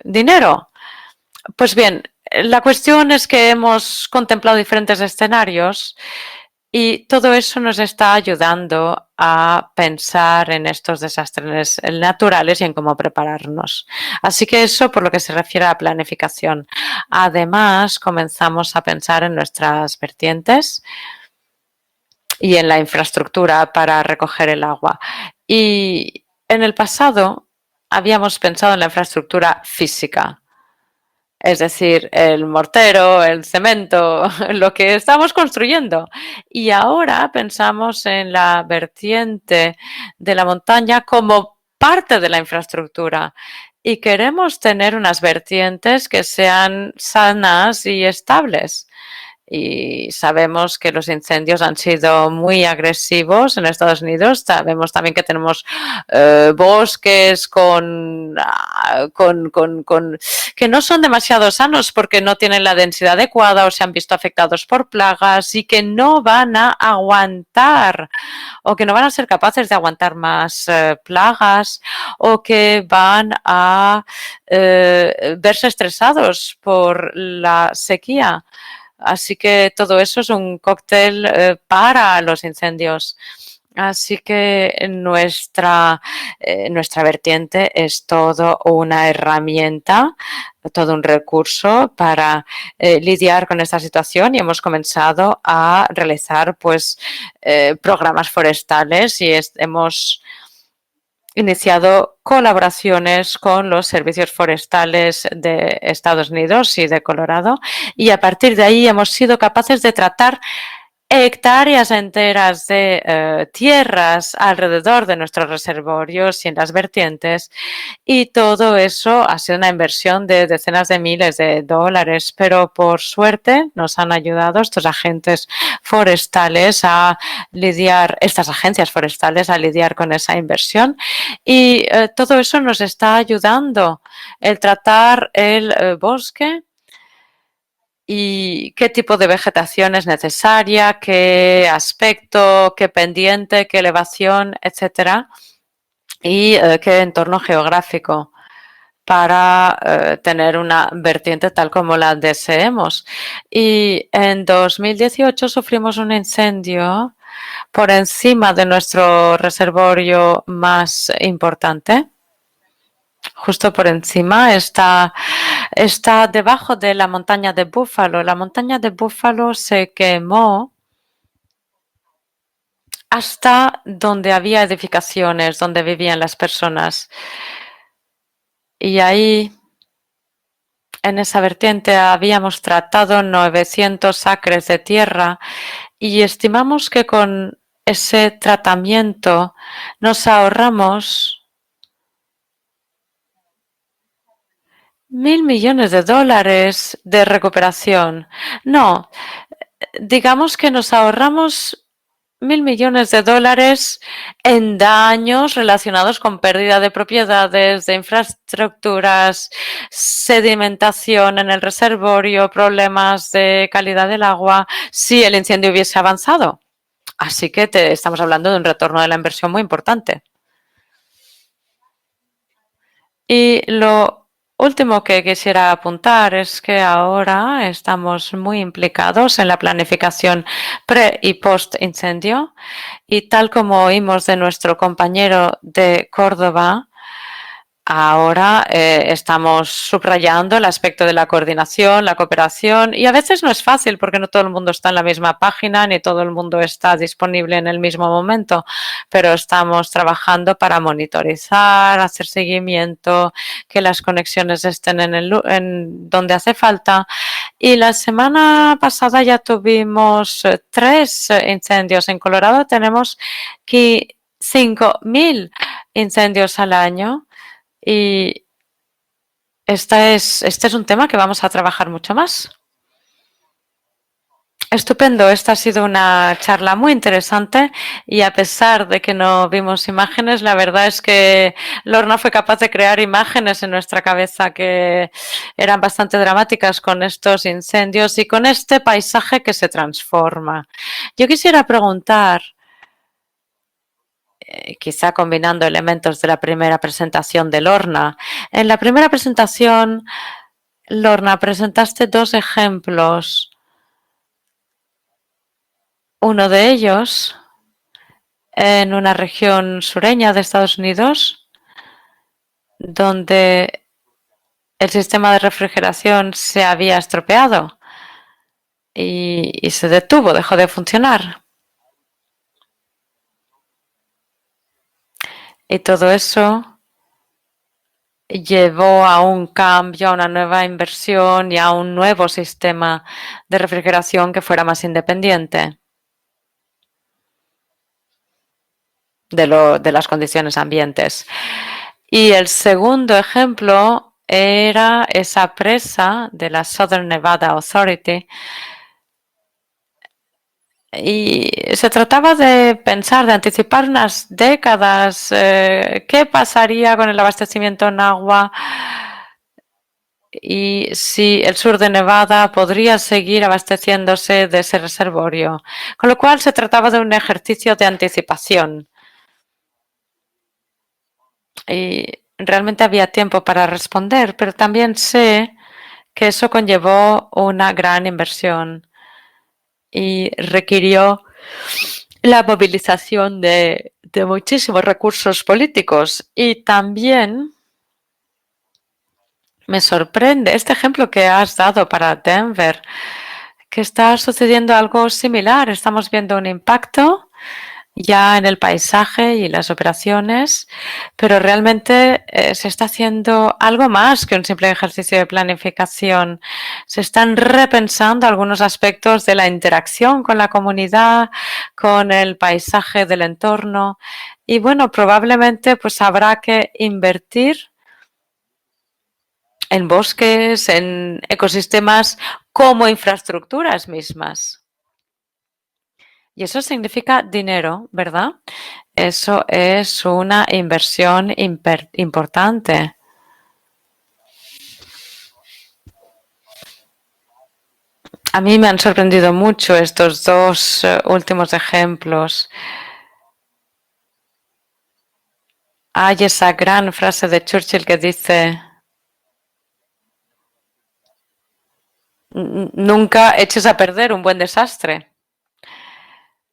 A: dinero? Pues bien, la cuestión es que hemos contemplado diferentes escenarios y todo eso nos está ayudando a pensar en estos desastres naturales y en cómo prepararnos. Así que eso por lo que se refiere a la planificación. Además, comenzamos a pensar en nuestras vertientes y en la infraestructura para recoger el agua. Y en el pasado habíamos pensado en la infraestructura física. Es decir, el mortero, el cemento, lo que estamos construyendo. Y ahora pensamos en la vertiente de la montaña como parte de la infraestructura. Y queremos tener unas vertientes que sean sanas y estables. Y sabemos que los incendios han sido muy agresivos en Estados Unidos. Sabemos también que tenemos bosques que no son demasiado sanos porque no tienen la densidad adecuada o se han visto afectados por plagas y que no van a aguantar o que no van a ser capaces de aguantar más plagas o que van a verse estresados por la sequía. Así que todo eso es un cóctel para los incendios. Así que nuestra vertiente es todo una herramienta, todo un recurso para lidiar con esta situación y hemos comenzado a realizar programas forestales y hemos iniciado colaboraciones con los servicios forestales de Estados Unidos y de Colorado y a partir de ahí hemos sido capaces de tratar hectáreas enteras de tierras alrededor de nuestros reservorios y en las vertientes, y todo eso ha sido una inversión de decenas de miles de dólares, pero por suerte nos han ayudado estos agentes forestales a lidiar, estas agencias forestales a lidiar con esa inversión, y todo eso nos está ayudando el tratar el bosque y qué tipo de vegetación es necesaria, qué aspecto, qué pendiente, qué elevación, etcétera, y qué entorno geográfico para tener una vertiente tal como la deseemos. Y en 2018 sufrimos un incendio por encima de nuestro reservorio más importante. Justo por encima está debajo de la montaña de Búfalo. La montaña de Búfalo se quemó hasta donde había edificaciones, donde vivían las personas. Y ahí, en esa vertiente, habíamos tratado 900 acres de tierra y estimamos que con ese tratamiento nos ahorramos $1.000 millones de recuperación. No, digamos que nos ahorramos $1.000 millones en daños relacionados con pérdida de propiedades, de infraestructuras, sedimentación en el reservorio, problemas de calidad del agua, si el incendio hubiese avanzado. Así que estamos hablando de un retorno de la inversión muy importante. Y lo último que quisiera apuntar es que ahora estamos muy implicados en la planificación pre- y post-incendio, y tal como oímos de nuestro compañero de Córdoba, ahora estamos subrayando el aspecto de la coordinación, la cooperación, y a veces no es fácil porque no todo el mundo está en la misma página ni todo el mundo está disponible en el mismo momento, pero estamos trabajando para monitorizar, hacer seguimiento, que las conexiones estén en donde hace falta. Y la semana pasada ya tuvimos 3 incendios. En Colorado tenemos 5.000 incendios al año. Y este es un tema que vamos a trabajar mucho más. Estupendo, esta ha sido una charla muy interesante y a pesar de que no vimos imágenes, la verdad es que Lorna fue capaz de crear imágenes en nuestra cabeza que eran bastante dramáticas con estos incendios y con este paisaje que se transforma. Yo quisiera preguntar, quizá combinando elementos de la primera presentación de Lorna. En la primera presentación, Lorna, presentaste 2 ejemplos. Uno de ellos en una región sureña de Estados Unidos, donde el sistema de refrigeración se había estropeado y se detuvo, dejó de funcionar. Y todo eso llevó a un cambio, a una nueva inversión y a un nuevo sistema de refrigeración que fuera más independiente de las condiciones ambientes. Y el segundo ejemplo era esa presa de la Southern Nevada Authority. Y se trataba de pensar, de anticipar unas décadas, qué pasaría con el abastecimiento en agua y si el sur de Nevada podría seguir abasteciéndose de ese reservorio. Con lo cual se trataba de un ejercicio de anticipación. Y realmente había tiempo para responder, pero también sé que eso conllevó una gran inversión y requirió la movilización de muchísimos recursos políticos. Y también me sorprende este ejemplo que has dado para Denver, que está sucediendo algo similar. Estamos viendo un impacto ya en el paisaje y las operaciones, pero realmente se está haciendo algo más que un simple ejercicio de planificación. Se están repensando algunos aspectos de la interacción con la comunidad, con el paisaje del entorno y bueno, probablemente pues habrá que invertir en bosques, en ecosistemas como infraestructuras mismas. Y eso significa dinero, ¿verdad? Eso es una inversión importante. A mí me han sorprendido mucho estos dos últimos ejemplos. Hay esa gran frase de Churchill que dice: nunca eches a perder un buen desastre.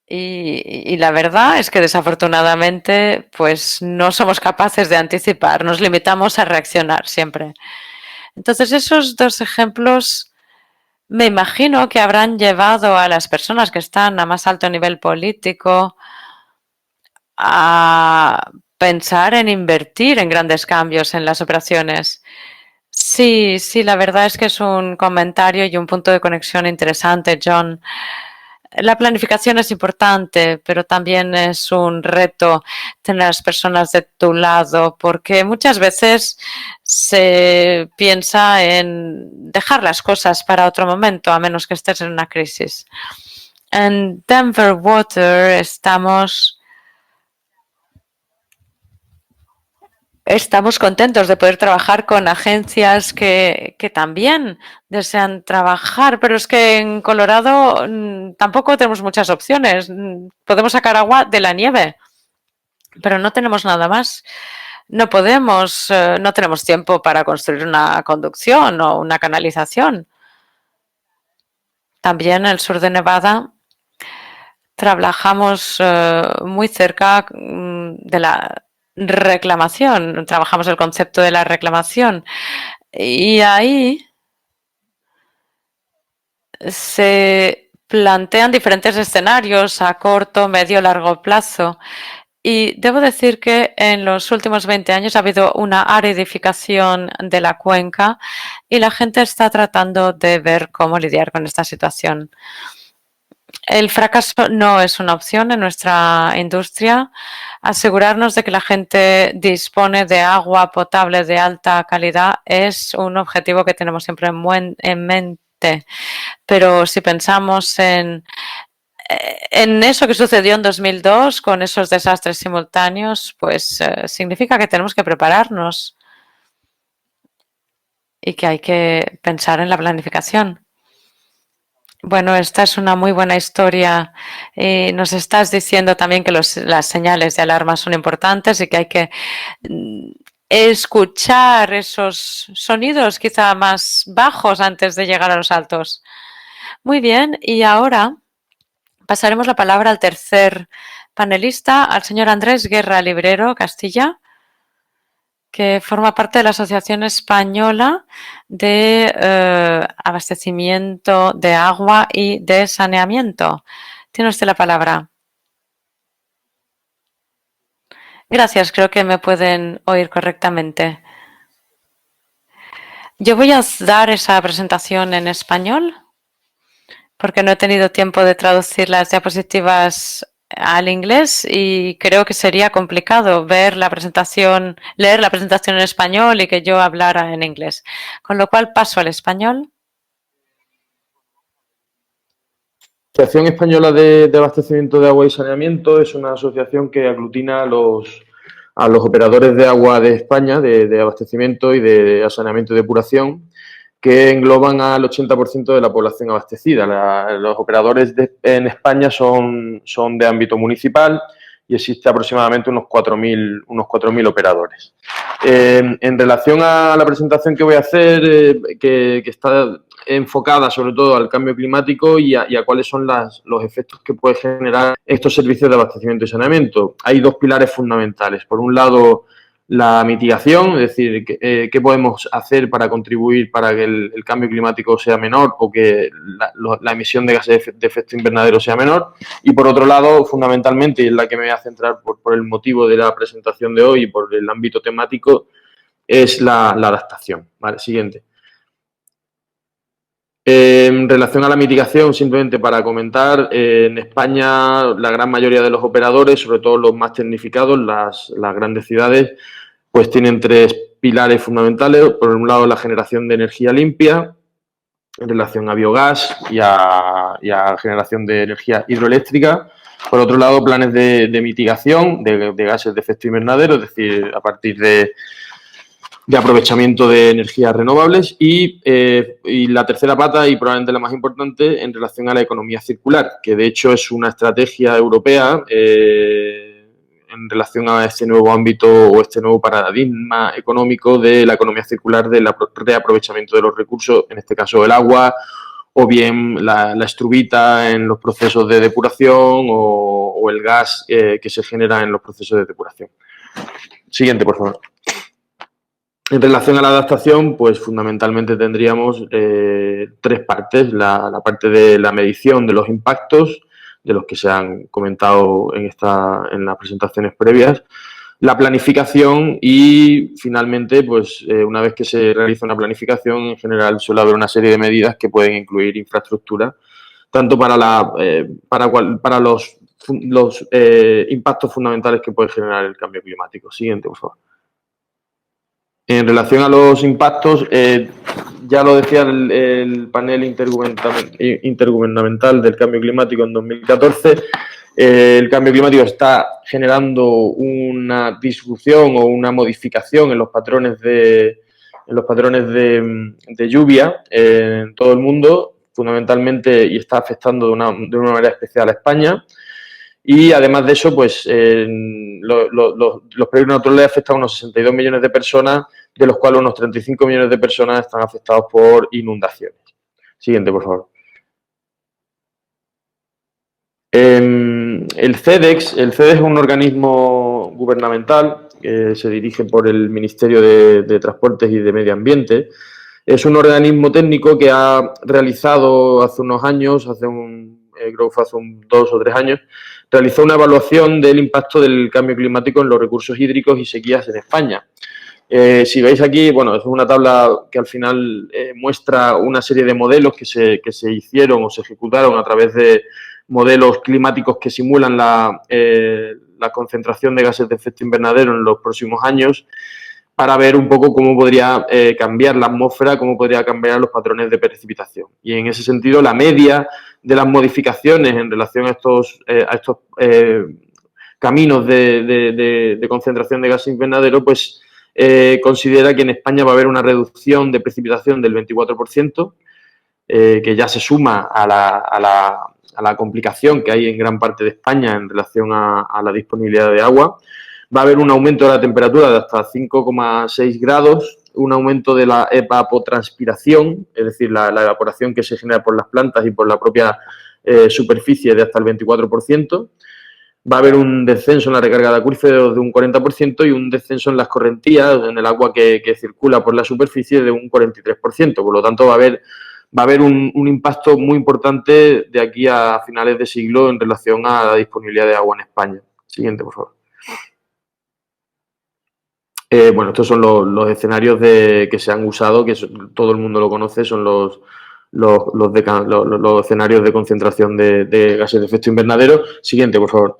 A: Y la verdad es que desafortunadamente pues no somos capaces de anticipar, nos limitamos a reaccionar siempre. Entonces esos dos ejemplos me imagino que habrán llevado a las personas que están a más alto nivel político a pensar en invertir en grandes cambios en las operaciones. Sí, la verdad es que es un comentario y un punto de conexión interesante, John. La planificación es importante, pero también es un reto tener a las personas de tu lado, porque muchas veces se piensa en dejar las cosas para otro momento, a menos que estés en una crisis. En Denver Water estamos contentos de poder trabajar con agencias que también desean trabajar, pero es que en Colorado tampoco tenemos muchas opciones. Podemos sacar agua de la nieve, pero no tenemos nada más. No podemos, no tenemos tiempo para construir una conducción o una canalización. También en el sur de Nevada trabajamos muy cerca de la reclamación, trabajamos el concepto de la reclamación y ahí se plantean diferentes escenarios a corto, medio, largo plazo. Y debo decir que en los últimos 20 años ha habido una aridificación de la cuenca y la gente está tratando de ver cómo lidiar con esta situación. El fracaso no es una opción en nuestra industria. Asegurarnos de que la gente dispone de agua potable de alta calidad es un objetivo que tenemos siempre en mente. Pero si pensamos en eso que sucedió en 2002 con esos desastres simultáneos, pues significa que tenemos que prepararnos y que hay que pensar en la planificación. Bueno, esta es una muy buena historia. Nos estás diciendo también que las señales de alarma son importantes y que hay que escuchar esos sonidos quizá más bajos antes de llegar a los altos. Muy bien, y ahora pasaremos la palabra al tercer panelista, al señor Andrés Guerra Librero Castilla, que forma parte de la Asociación Española de Abastecimiento de Agua y de Saneamiento. Tiene usted la palabra. Gracias, creo que me pueden oír correctamente. Yo voy a dar esa presentación en español porque no he tenido tiempo de traducir las diapositivas al inglés y creo que sería complicado leer la presentación en español y que yo hablara en inglés. Con lo cual paso al español.
E: La Asociación Española de Abastecimiento de Agua y Saneamiento es una asociación que aglutina a los operadores de agua de España, de abastecimiento y de saneamiento y depuración, que engloban al 80% de la población abastecida. Los operadores en España son de ámbito municipal y existe aproximadamente unos 4.000 operadores. En relación a la presentación que voy a hacer, que está enfocada sobre todo al cambio climático y a cuáles son los efectos que puede generar estos servicios de abastecimiento y saneamiento. Hay dos pilares fundamentales. Por un lado, la mitigación, es decir, qué podemos hacer para contribuir para que el cambio climático sea menor o que la emisión de gases de efecto invernadero sea menor. Y por otro lado, fundamentalmente, y es la que me voy a centrar por el motivo de la presentación de hoy y por el ámbito temático, es la adaptación. Vale, siguiente. En relación a la mitigación, simplemente para comentar, en España la gran mayoría de los operadores, sobre todo los más tecnificados, las grandes ciudades, pues tienen tres pilares fundamentales. Por un lado, la generación de energía limpia en relación a biogás y a generación de energía hidroeléctrica. Por otro lado, planes de mitigación de gases de efecto invernadero, es decir, a partir de aprovechamiento de energías renovables y la tercera pata, y probablemente la más importante, en relación a la economía circular, que de hecho es una estrategia europea en relación a este nuevo ámbito o este nuevo paradigma económico de la economía circular, del reaprovechamiento de los recursos, en este caso el agua, o bien la estrubita en los procesos de depuración o el gas que se genera en los procesos de depuración. Siguiente, por favor. En relación a la adaptación, pues fundamentalmente tendríamos tres partes. La parte de la medición de los impactos, de los que se han comentado en las presentaciones previas, la planificación y, finalmente, pues una vez que se realiza una planificación, en general suele haber una serie de medidas que pueden incluir infraestructura, tanto para los impactos fundamentales que puede generar el cambio climático. Siguiente, por favor. En relación a los impactos, ya lo decía el panel intergubernamental del cambio climático en 2014, el cambio climático está generando una disrupción o una modificación en los patrones de lluvia en todo el mundo, fundamentalmente, y está afectando de una manera especial a España. Y además de eso, pues los peligros naturales afectan a unos 62 millones de personas, de los cuales unos 35 millones de personas están afectados por inundaciones. Siguiente, por favor. El CEDEX es un organismo gubernamental que se dirige por el Ministerio de Transportes y de Medio Ambiente. Es un organismo técnico que ha realizado hace unos años, creo que fue hace 2 o 3 años, realizó una evaluación del impacto del cambio climático en los recursos hídricos y sequías en España. Si veis aquí, bueno, es una tabla que al final muestra una serie de modelos que se hicieron o se ejecutaron a través de modelos climáticos que simulan la concentración de gases de efecto invernadero en los próximos años, para ver un poco cómo podría cambiar la atmósfera, cómo podría cambiar los patrones de precipitación. Y en ese sentido, la media de las modificaciones en relación a estos caminos de concentración de gases invernadero, pues considera que en España va a haber una reducción de precipitación del 24%, que ya se suma a la complicación que hay en gran parte de España en relación a la disponibilidad de agua. Va a haber un aumento de la temperatura de hasta 5,6 grados, un aumento de la evapotranspiración, es decir, la evaporación que se genera por las plantas y por la propia superficie, de hasta el 24%. Va a haber un descenso en la recarga de acuíferos de un 40% y un descenso en las correntías, en el agua que circula por la superficie, de un 43%. Por lo tanto, va a haber un impacto muy importante de aquí a finales de siglo en relación a la disponibilidad de agua en España. Siguiente, por favor. Bueno, estos son los escenarios que se han usado, que todo el mundo lo conoce, son los escenarios de concentración de gases de efecto invernadero. Siguiente, por favor.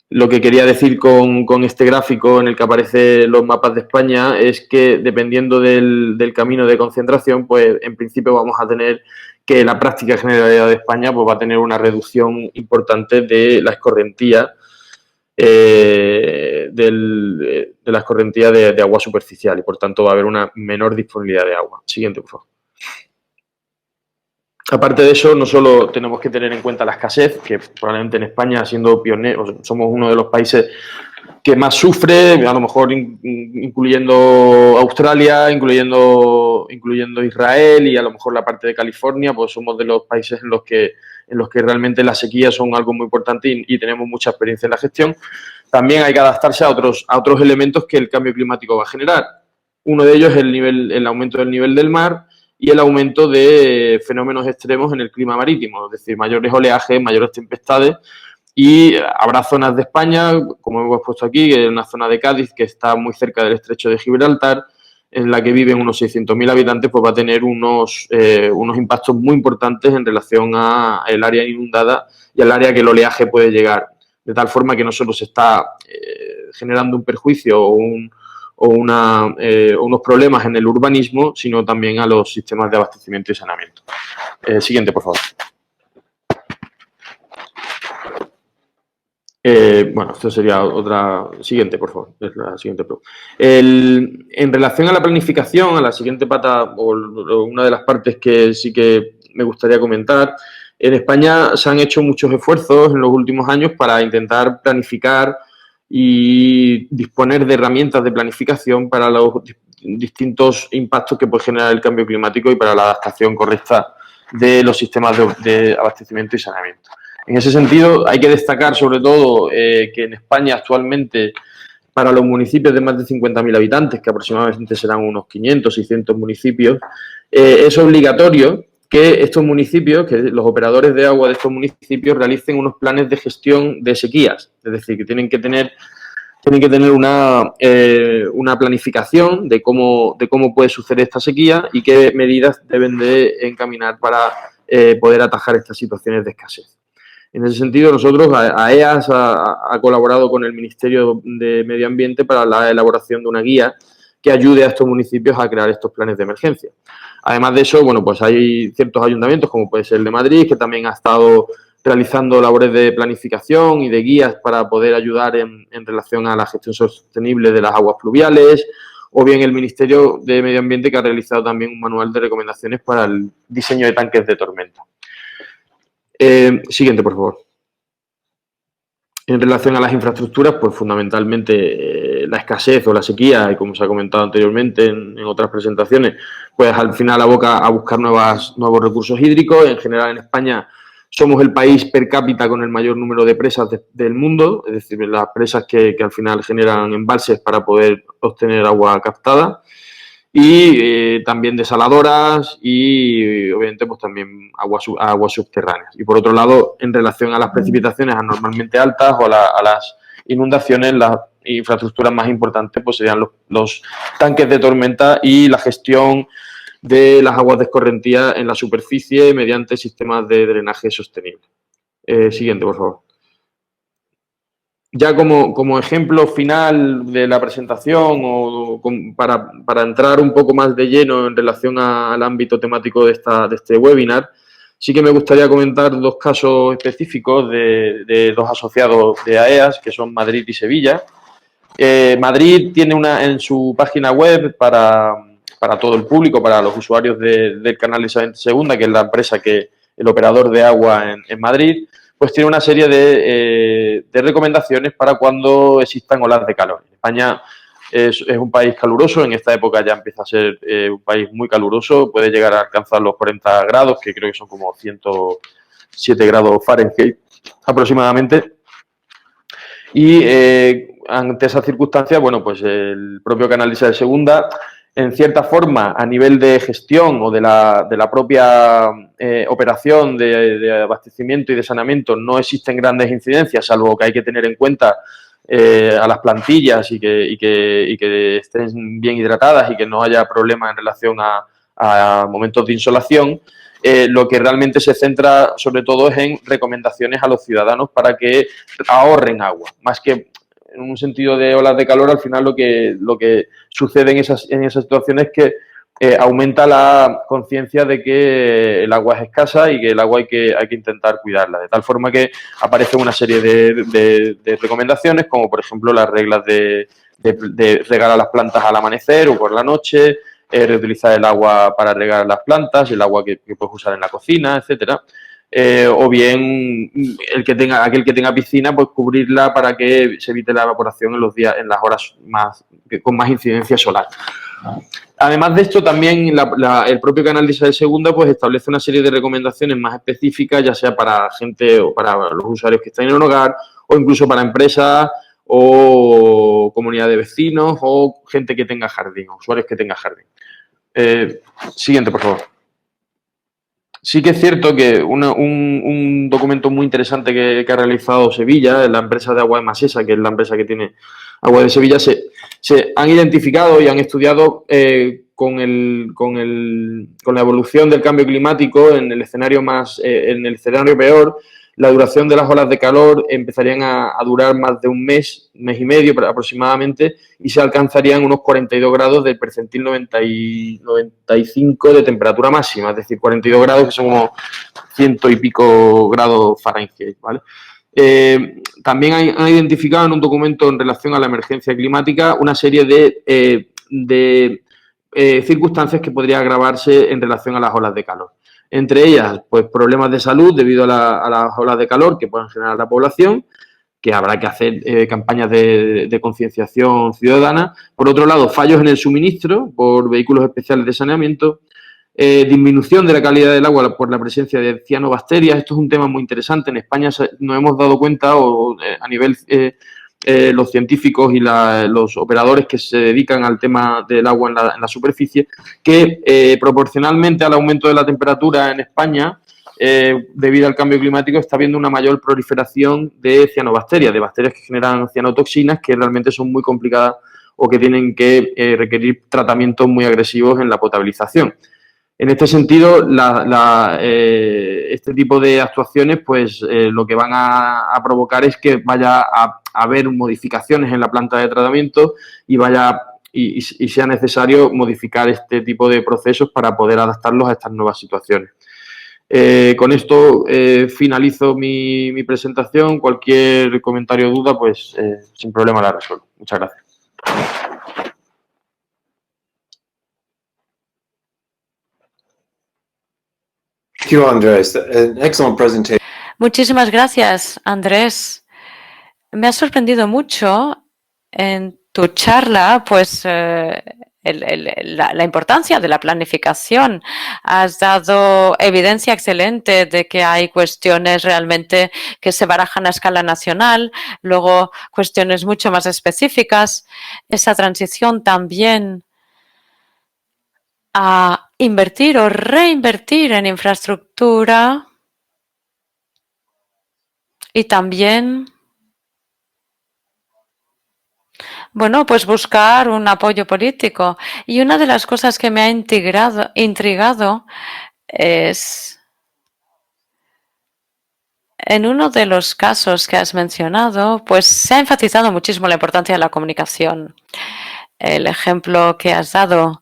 E: Lo que quería decir con este gráfico en el que aparecen los mapas de España es que, dependiendo del camino de concentración, pues en principio vamos a tener que la práctica generalidad de España pues va a tener una reducción importante de la escorrentía, de la escorrentía de agua superficial, y por tanto va a haber una menor disponibilidad de agua. Siguiente, por favor. Aparte de eso, no solo tenemos que tener en cuenta la escasez, que probablemente en España, siendo pioneros, somos uno de los países que más sufre, a lo mejor incluyendo Australia, incluyendo Israel y a lo mejor la parte de California, pues somos de los países en los que realmente las sequías son algo muy importante y tenemos mucha experiencia en la gestión, también hay que adaptarse a otros elementos que el cambio climático va a generar. Uno de ellos es el aumento del nivel del mar y el aumento de fenómenos extremos en el clima marítimo, es decir, mayores oleajes, mayores tempestades. Y habrá zonas de España, como hemos puesto aquí, que es una zona de Cádiz que está muy cerca del estrecho de Gibraltar, en la que viven unos 600.000 habitantes, pues va a tener unos impactos muy importantes en relación al área inundada y al área que el oleaje puede llegar. De tal forma que no solo se está generando un perjuicio o unos problemas en el urbanismo, sino también a los sistemas de abastecimiento y saneamiento. Siguiente, por favor. Bueno, esto sería otra... Siguiente, por favor. Es la siguiente. En relación a la planificación, a la siguiente pata, o una de las partes que sí que me gustaría comentar, en España se han hecho muchos esfuerzos en los últimos años para intentar planificar y disponer de herramientas de planificación para los distintos impactos que puede generar el cambio climático y para la adaptación correcta de los sistemas de abastecimiento y saneamiento. En ese sentido, hay que destacar sobre todo que en España actualmente, para los municipios de más de 50.000 habitantes, que aproximadamente serán unos 500, 600 municipios, es obligatorio que estos municipios, que los operadores de agua de estos municipios realicen unos planes de gestión de sequías. Es decir, que tienen que tener una planificación de cómo puede suceder esta sequía y qué medidas deben de encaminar para poder atajar estas situaciones de escasez. En ese sentido, nosotros, AEAS ha colaborado con el Ministerio de Medio Ambiente para la elaboración de una guía que ayude a estos municipios a crear estos planes de emergencia. Además de eso, bueno, pues hay ciertos ayuntamientos, como puede ser el de Madrid, que también ha estado realizando labores de planificación y de guías para poder ayudar en relación a la gestión sostenible de las aguas pluviales, o bien el Ministerio de Medio Ambiente, que ha realizado también un manual de recomendaciones para el diseño de tanques de tormenta. Siguiente, por favor. En relación a las infraestructuras, pues fundamentalmente la escasez o la sequía, y como se ha comentado anteriormente en otras presentaciones, pues al final aboca a buscar nuevos recursos hídricos. En general, en España somos el país per cápita con el mayor número de presas del mundo, es decir, las presas que al final generan embalses para poder obtener agua captada. Y también desaladoras y obviamente pues también aguas subterráneas. Y por otro lado, en relación a las precipitaciones anormalmente altas o a las inundaciones, las infraestructuras más importantes pues serían los tanques de tormenta y la gestión de las aguas de escorrentía en la superficie mediante sistemas de drenaje sostenible. Siguiente, por favor. Ya como ejemplo final de la presentación o para entrar un poco más de lleno en relación al ámbito temático de este webinar, sí que me gustaría comentar dos casos específicos de dos asociados de AEAS, que son Madrid y Sevilla. Madrid tiene en su página web para todo el público, para los usuarios del canal Isabel II, que es la empresa el operador de agua en Madrid, pues tiene una serie de recomendaciones para cuando existan olas de calor. España es un país caluroso, en esta época ya empieza a ser un país muy caluroso, puede llegar a alcanzar los 40 grados, que creo que son como 107 grados Fahrenheit aproximadamente. Y ante esa circunstancia, bueno, pues el propio canal Isabel II, en cierta forma, a nivel de gestión o de la propia operación de abastecimiento y de saneamiento, no existen grandes incidencias, salvo que hay que tener en cuenta a las plantillas y que estén bien hidratadas y que no haya problemas en relación a momentos de insolación. Lo que realmente se centra sobre todo es en recomendaciones a los ciudadanos para que ahorren agua, más que en un sentido de olas de calor. Al final lo que sucede en esas situaciones es que aumenta la conciencia de que el agua es escasa y que el agua hay que intentar cuidarla, de tal forma que aparecen una serie de recomendaciones, como por ejemplo las reglas de regar a las plantas al amanecer o por la noche, reutilizar el agua para regar las plantas, el agua que puedes usar en la cocina, etcétera. O bien aquel que tenga piscina, pues cubrirla para que se evite la evaporación en las horas con más incidencia solar. Además de esto, también el propio canal de Isabel II pues establece una serie de recomendaciones más específicas, ya sea para gente o para los usuarios que están en un hogar, o incluso para empresas o comunidad de vecinos o gente que tenga jardín, o usuarios que tengan jardín. Siguiente, por favor. Sí que es cierto que un documento muy interesante que ha realizado Sevilla, la empresa de Agua de Masesa, que es la empresa que tiene Agua de Sevilla, se han identificado y han estudiado con la evolución del cambio climático en el escenario en el escenario peor. La duración de las olas de calor empezarían a durar más de un mes y medio aproximadamente, y se alcanzarían unos 42 grados del percentil 95 de temperatura máxima, es decir, 42 grados que son como 100 y pico grados Fahrenheit, ¿vale? También han identificado en un documento en relación a la emergencia climática una serie de circunstancias que podría agravarse en relación a las olas de calor. Entre ellas, pues problemas de salud debido a las olas de calor que puedan generar la población, que habrá que hacer campañas de concienciación ciudadana. Por otro lado, fallos en el suministro por vehículos especiales de saneamiento, disminución de la calidad del agua por la presencia de cianobacterias. Esto es un tema muy interesante. En España nos hemos dado cuenta, a nivel los científicos y los operadores que se dedican al tema del agua en la superficie, que proporcionalmente al aumento de la temperatura en España, debido al cambio climático, está habiendo una mayor proliferación de cianobacterias, de bacterias que generan cianotoxinas que realmente son muy complicadas o que tienen que requerir tratamientos muy agresivos en la potabilización. En este sentido, este tipo de actuaciones, pues lo que van a provocar es que vaya a haber modificaciones en la planta de tratamiento y sea necesario modificar este tipo de procesos para poder adaptarlos a estas nuevas situaciones. Con esto finalizo mi presentación. Cualquier comentario o duda, pues sin problema la resuelvo. Muchas gracias.
C: Thank you, Andres. An excellent presentation.
A: Muchísimas gracias, Andrés. Me ha sorprendido mucho en tu charla, pues, la importancia de la planificación. Has dado evidencia excelente de que hay cuestiones realmente que se barajan a escala nacional, luego cuestiones mucho más específicas. Esa transición también a invertir o reinvertir en infraestructura y también, bueno, pues buscar un apoyo político. Y una de las cosas que me ha intrigado es, en uno de los casos que has mencionado, pues se ha enfatizado muchísimo la importancia de la comunicación. El ejemplo que has dado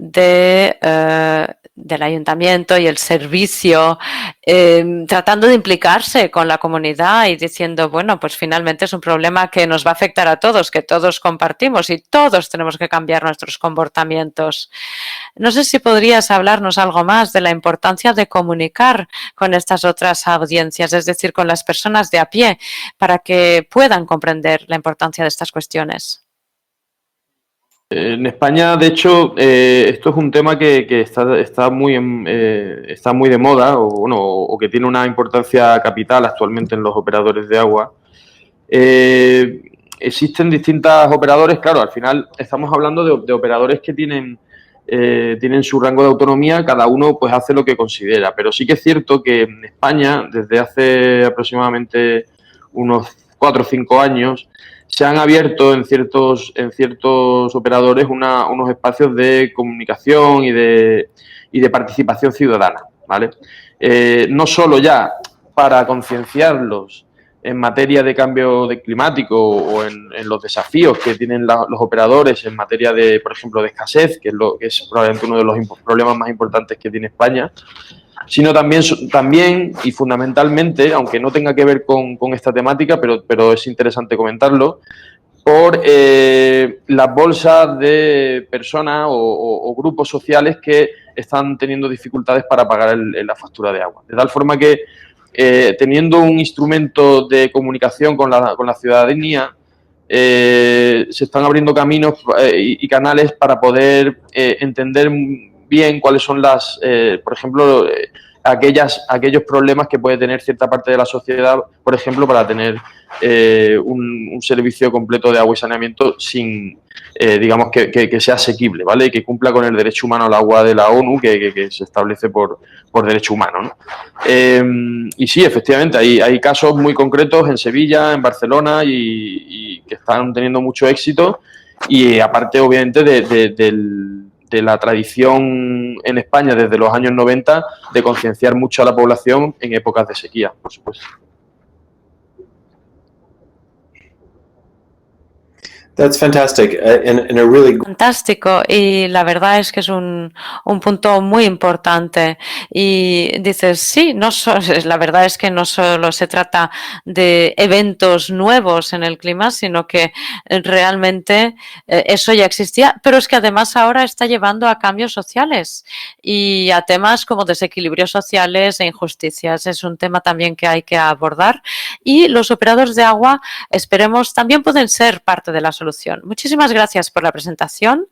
A: del ayuntamiento y el servicio, tratando de implicarse con la comunidad y diciendo, bueno, pues finalmente es un problema que nos va a afectar a todos, que todos compartimos y todos tenemos que cambiar nuestros comportamientos. No sé si podrías hablarnos algo más de la importancia de comunicar con estas otras audiencias, es decir, con las personas de a pie, para que puedan comprender la importancia de estas cuestiones.
E: En España, de hecho, esto es un tema que está muy de moda o que tiene una importancia capital actualmente en los operadores de agua. Existen distintos operadores, claro, al final estamos hablando de operadores que tienen su rango de autonomía, cada uno pues hace lo que considera, pero sí que es cierto que en España, desde hace aproximadamente unos 4 o 5 años, se han abierto en ciertos operadores unos espacios de comunicación y de participación ciudadana, ¿vale? No solo ya para concienciarlos en materia de cambio climático o en los desafíos que tienen los operadores en materia de, por ejemplo, de escasez, que es probablemente uno de los problemas más importantes que tiene España, sino también y fundamentalmente, aunque no tenga que ver con esta temática, pero es interesante comentarlo, por las bolsas de personas o grupos sociales que están teniendo dificultades para pagar la factura de agua. De tal forma que, teniendo un instrumento de comunicación con la ciudadanía, se están abriendo caminos y canales para poder entender bien cuáles son por ejemplo, aquellos problemas que puede tener cierta parte de la sociedad, por ejemplo, para tener un servicio completo de agua y saneamiento sin, digamos, que sea asequible, ¿vale? Y que cumpla con el derecho humano al agua de la ONU que se establece por derecho humano, ¿no? Y sí, efectivamente, hay casos muy concretos en Sevilla, en Barcelona y que están teniendo mucho éxito y aparte, obviamente, de la tradición en España desde los años 90 de concienciar mucho a la población en épocas de sequía, por supuesto.
C: That's fantastic, and a really
A: Fantástico, y la verdad es que es un punto muy importante. Y dices, sí, la verdad es que no solo se trata de eventos nuevos en el clima, sino que realmente eso ya existía, pero es que además ahora está llevando a cambios sociales y a temas como desequilibrios sociales e injusticias. Es un tema también que hay que abordar y los operadores de agua, esperemos, también pueden ser parte de la solución. Muchísimas gracias por la presentación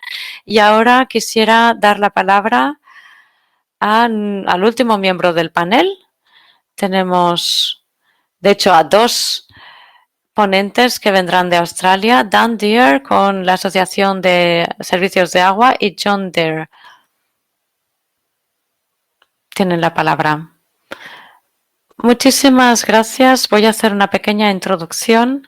A: y ahora quisiera dar la palabra al último miembro del panel. Tenemos, de hecho, a dos ponentes que vendrán de Australia, Dan Deere con la Asociación de Servicios de Agua y John Deere. Tienen la palabra. Muchísimas gracias. Voy a hacer una pequeña introducción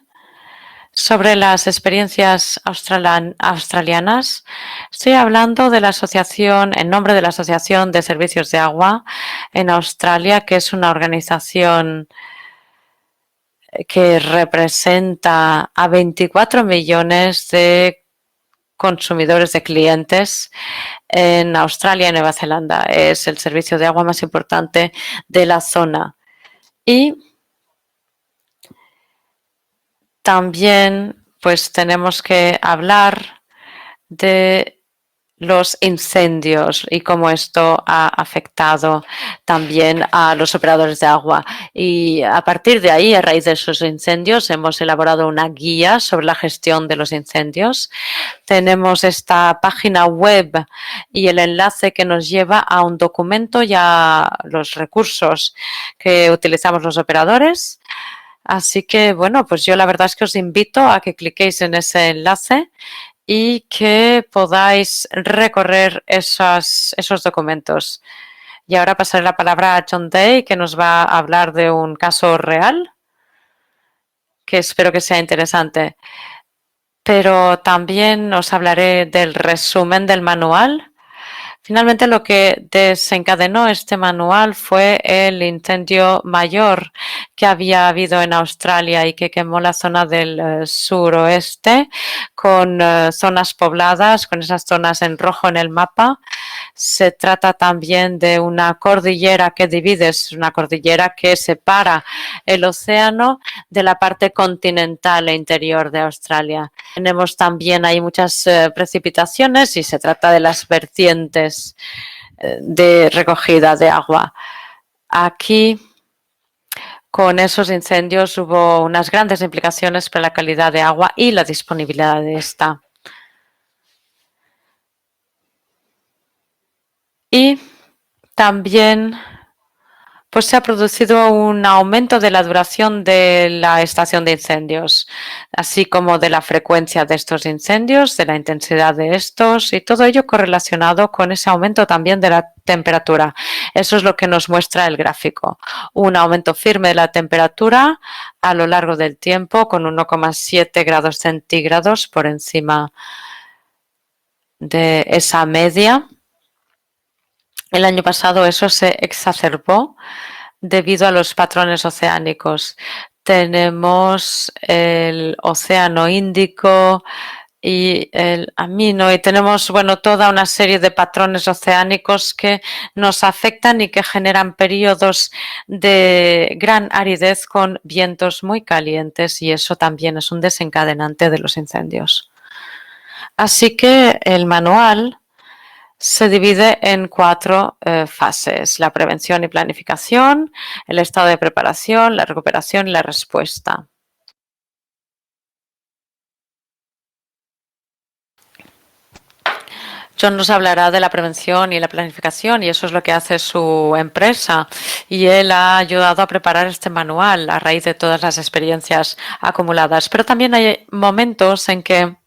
A: sobre las experiencias australianas. Estoy hablando de la asociación, en nombre de la Asociación de Servicios de Agua en Australia, que es una organización que representa a 24 millones de consumidores, de clientes en Australia y Nueva Zelanda. Es el servicio de agua más importante de la zona. Y también, pues, tenemos que hablar de los incendios y cómo esto ha afectado también a los operadores de agua. Y a partir de ahí, a raíz de esos incendios, hemos elaborado una guía sobre la gestión de los incendios. Tenemos esta página web y el enlace que nos lleva a un documento y a los recursos que utilizamos los operadores. Así que, bueno, pues yo la verdad es que os invito a que cliquéis en ese enlace y que podáis recorrer esos documentos. Y ahora pasaré la palabra a John Day, que nos va a hablar de un caso real, que espero que sea interesante. Pero también os hablaré del resumen del manual. Finalmente, lo que desencadenó este manual fue el incendio mayor que había habido en Australia y que quemó la zona del suroeste con zonas pobladas, con esas zonas en rojo en el mapa. Se trata también de una cordillera que divide, es una cordillera que separa el océano de la parte continental e interior de Australia. Tenemos también ahí muchas precipitaciones y se trata de las vertientes de recogida de agua. Aquí, con esos incendios, hubo unas grandes implicaciones para la calidad de agua y la disponibilidad de esta. Y también pues se ha producido un aumento de la duración de la estación de incendios, así como de la frecuencia de estos incendios, de la intensidad de estos y todo ello correlacionado con ese aumento también de la temperatura. Eso es lo que nos muestra el gráfico. Un aumento firme de la temperatura a lo largo del tiempo con 1,7 grados centígrados por encima de esa media. El año pasado eso se exacerbó debido a los patrones oceánicos. Tenemos el Océano Índico y el Amino y tenemos, bueno, toda una serie de patrones oceánicos que nos afectan y que generan periodos de gran aridez con vientos muy calientes y eso también es un desencadenante de los incendios. Así que el manual se divide en 4 fases: la prevención y planificación, el estado de preparación, la recuperación y la respuesta. John nos hablará de la prevención y la planificación, y eso es lo que hace su empresa. Y él ha ayudado a preparar este manual a raíz de todas las experiencias acumuladas. Pero también hay momentos en que,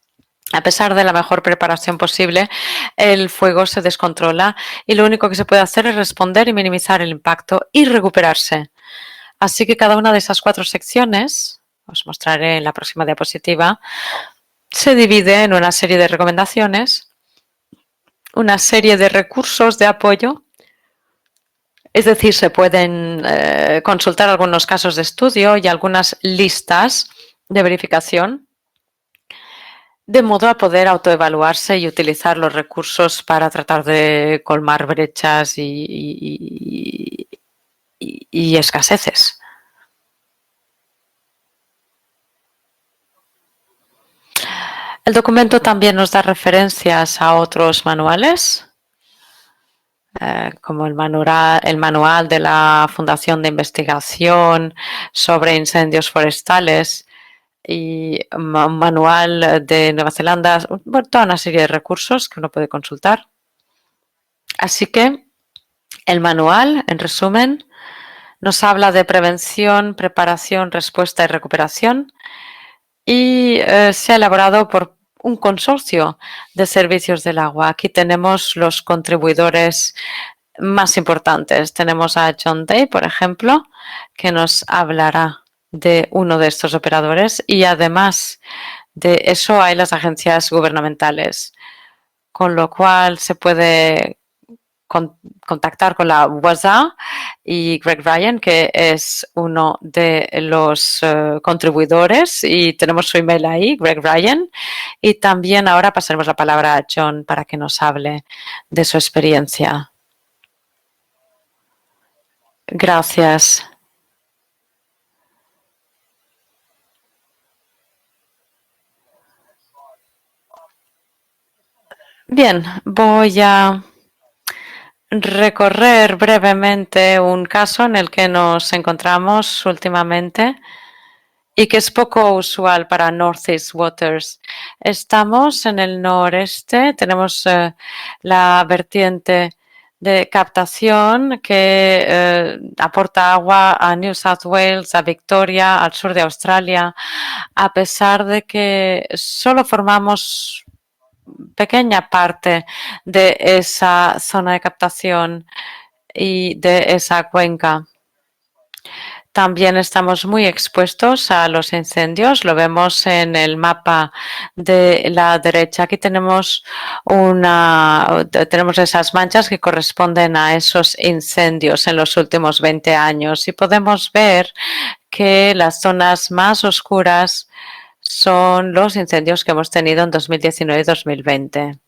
A: a pesar de la mejor preparación posible, el fuego se descontrola y lo único que se puede hacer es responder y minimizar el impacto y recuperarse. Así que cada una de esas 4 secciones, os mostraré en la próxima diapositiva, se divide en una serie de recomendaciones, una serie de recursos de apoyo. Es decir, se pueden consultar algunos casos de estudio y algunas listas de verificación, de modo a poder autoevaluarse y utilizar los recursos para tratar de colmar brechas y escaseces. El documento también nos da referencias a otros manuales, como el manual de la Fundación de Investigación sobre Incendios Forestales y un manual de Nueva Zelanda, toda una serie de recursos que uno puede consultar. Así que el manual, en resumen, nos habla de prevención, preparación, respuesta y recuperación, y se ha elaborado por un consorcio de servicios del agua. Aquí tenemos los contribuidores más importantes. Tenemos a John Day, por ejemplo, que nos hablará de uno de estos operadores, y además de eso hay las agencias gubernamentales, con lo cual se puede contactar con la WASA y Greg Ryan, que es uno de los contribuidores, y tenemos su email ahí, Greg Ryan. Y también ahora pasaremos la palabra a John para que nos hable de su experiencia. Gracias. Bien, voy a recorrer brevemente un caso en el que nos encontramos últimamente y que es poco usual para Northeast Waters. Estamos en el noreste, tenemos la vertiente de captación que aporta agua a New South Wales, a Victoria, al sur de Australia, a pesar de que solo formamos pequeña parte de esa zona de captación y de esa cuenca. También estamos muy expuestos a los incendios. Lo vemos en el mapa de la derecha. Aquí tenemos esas manchas que corresponden a esos incendios en los últimos 20 años. Y podemos ver que las zonas más oscuras son los incendios que hemos tenido en 2019 y 2020.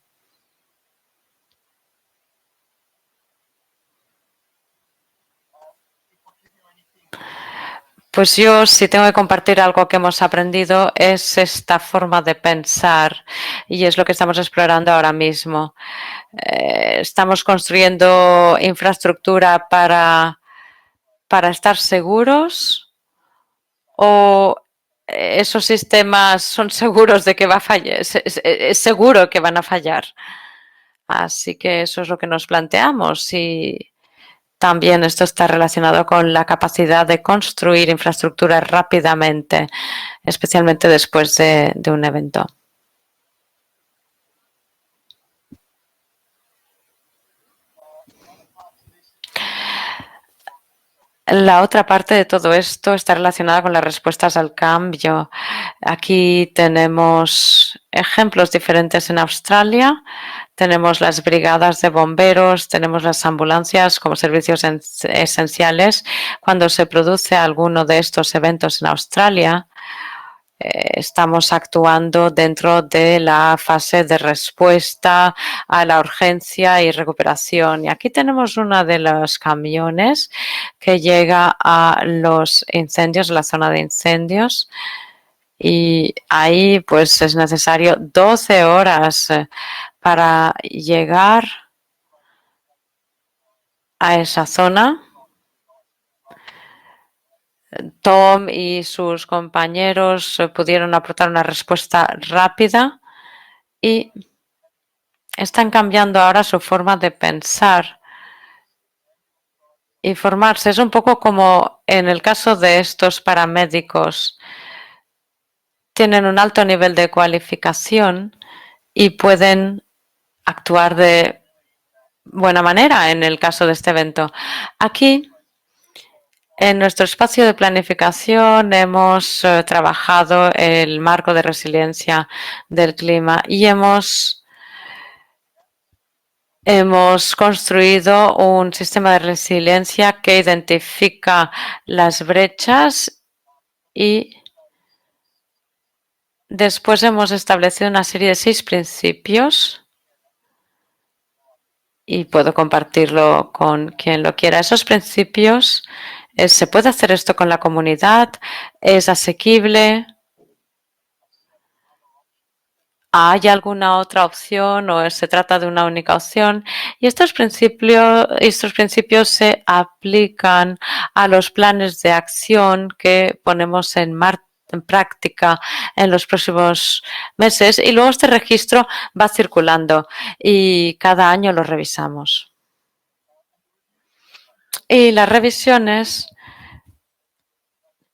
A: Pues yo, si tengo que compartir algo que hemos aprendido, es esta forma de pensar, y es lo que estamos explorando ahora mismo. Estamos construyendo infraestructura para estar seguros, o esos sistemas son seguros de que va a fallar, es seguro que van a fallar. Así que eso es lo que nos planteamos, y también esto está relacionado con la capacidad de construir infraestructura rápidamente, especialmente después de un evento. La otra parte de todo esto está relacionada con las respuestas al cambio. Aquí tenemos ejemplos diferentes en Australia. Tenemos las brigadas de bomberos, tenemos las ambulancias como servicios esenciales. Cuando se produce alguno de estos eventos en Australia, estamos actuando dentro de la fase de respuesta a la urgencia y recuperación. Y aquí tenemos uno de los camiones que llega a los incendios, la zona de incendios. Y ahí pues es necesario 12 horas para llegar a esa zona. Tom y sus compañeros pudieron aportar una respuesta rápida y están cambiando ahora su forma de pensar y formarse. Es un poco como en el caso de estos paramédicos. Tienen un alto nivel de cualificación y pueden actuar de buena manera en el caso de este evento. Aquí, en nuestro espacio de planificación, hemos trabajado el marco de resiliencia del clima y hemos construido un sistema de resiliencia que identifica las brechas y después hemos establecido una serie de 6 principios y puedo compartirlo con quien lo quiera. Esos principios, ¿se puede hacer esto con la comunidad? ¿Es asequible? ¿Hay alguna otra opción o se trata de una única opción? Y estos principios se aplican a los planes de acción que ponemos en práctica en los próximos meses y luego este registro va circulando y cada año lo revisamos. Y las revisiones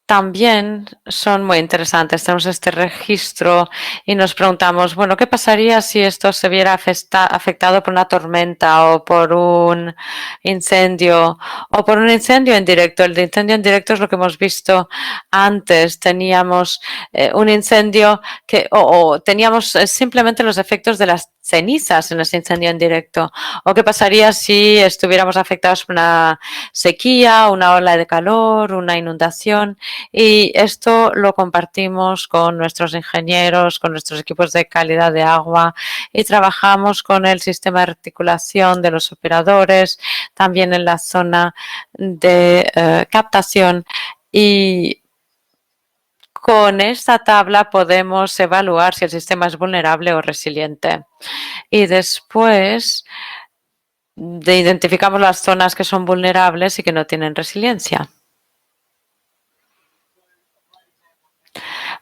A: también son muy interesantes. Tenemos este registro y nos preguntamos, bueno, ¿qué pasaría si esto se viera afectado por una tormenta o por un incendio o por un incendio en directo? El de incendio en directo es lo que hemos visto antes. Teníamos un incendio o teníamos simplemente los efectos de las cenizas en ese incendio en directo. ¿O qué pasaría si estuviéramos afectados por una sequía, una ola de calor, una inundación? Y esto lo compartimos con nuestros ingenieros, con nuestros equipos de calidad de agua y trabajamos con el sistema de reticulación de los operadores, también en la zona de captación y con esta tabla podemos evaluar si el sistema es vulnerable o resiliente. Y después identificamos las zonas que son vulnerables y que no tienen resiliencia.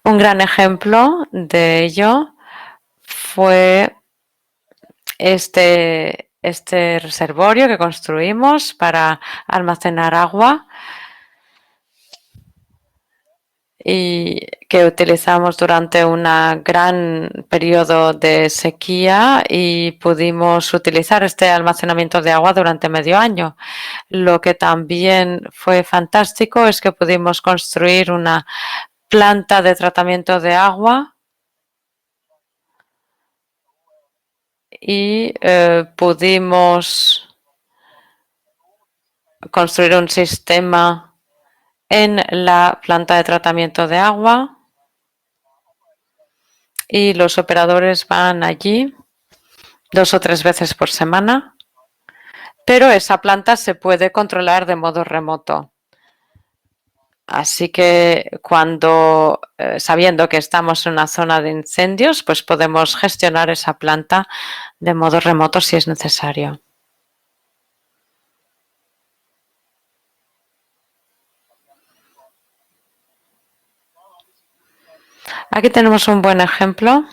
A: Un gran ejemplo de ello fue este reservorio que construimos para almacenar agua y que utilizamos durante un gran periodo de sequía y pudimos utilizar este almacenamiento de agua durante medio año. Lo que también fue fantástico es que pudimos construir una planta de tratamiento de agua y pudimos construir un sistema en la planta de tratamiento de agua y los operadores van allí 2 o 3 veces por semana, pero esa planta se puede controlar de modo remoto. Así que sabiendo que estamos en una zona de incendios, pues podemos gestionar esa planta de modo remoto si es necesario. Aquí tenemos un buen ejemplo.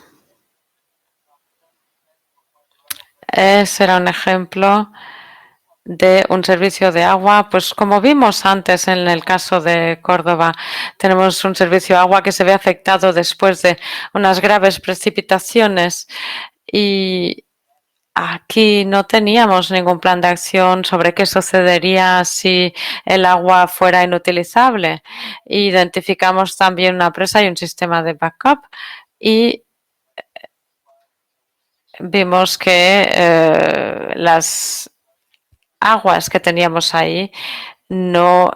A: Será un ejemplo de un servicio de agua, pues como vimos antes en el caso de Córdoba, tenemos un servicio de agua que se ve afectado después de unas graves precipitaciones y aquí no teníamos ningún plan de acción sobre qué sucedería si el agua fuera inutilizable. Identificamos también una presa y un sistema de backup y vimos que las aguas que teníamos ahí no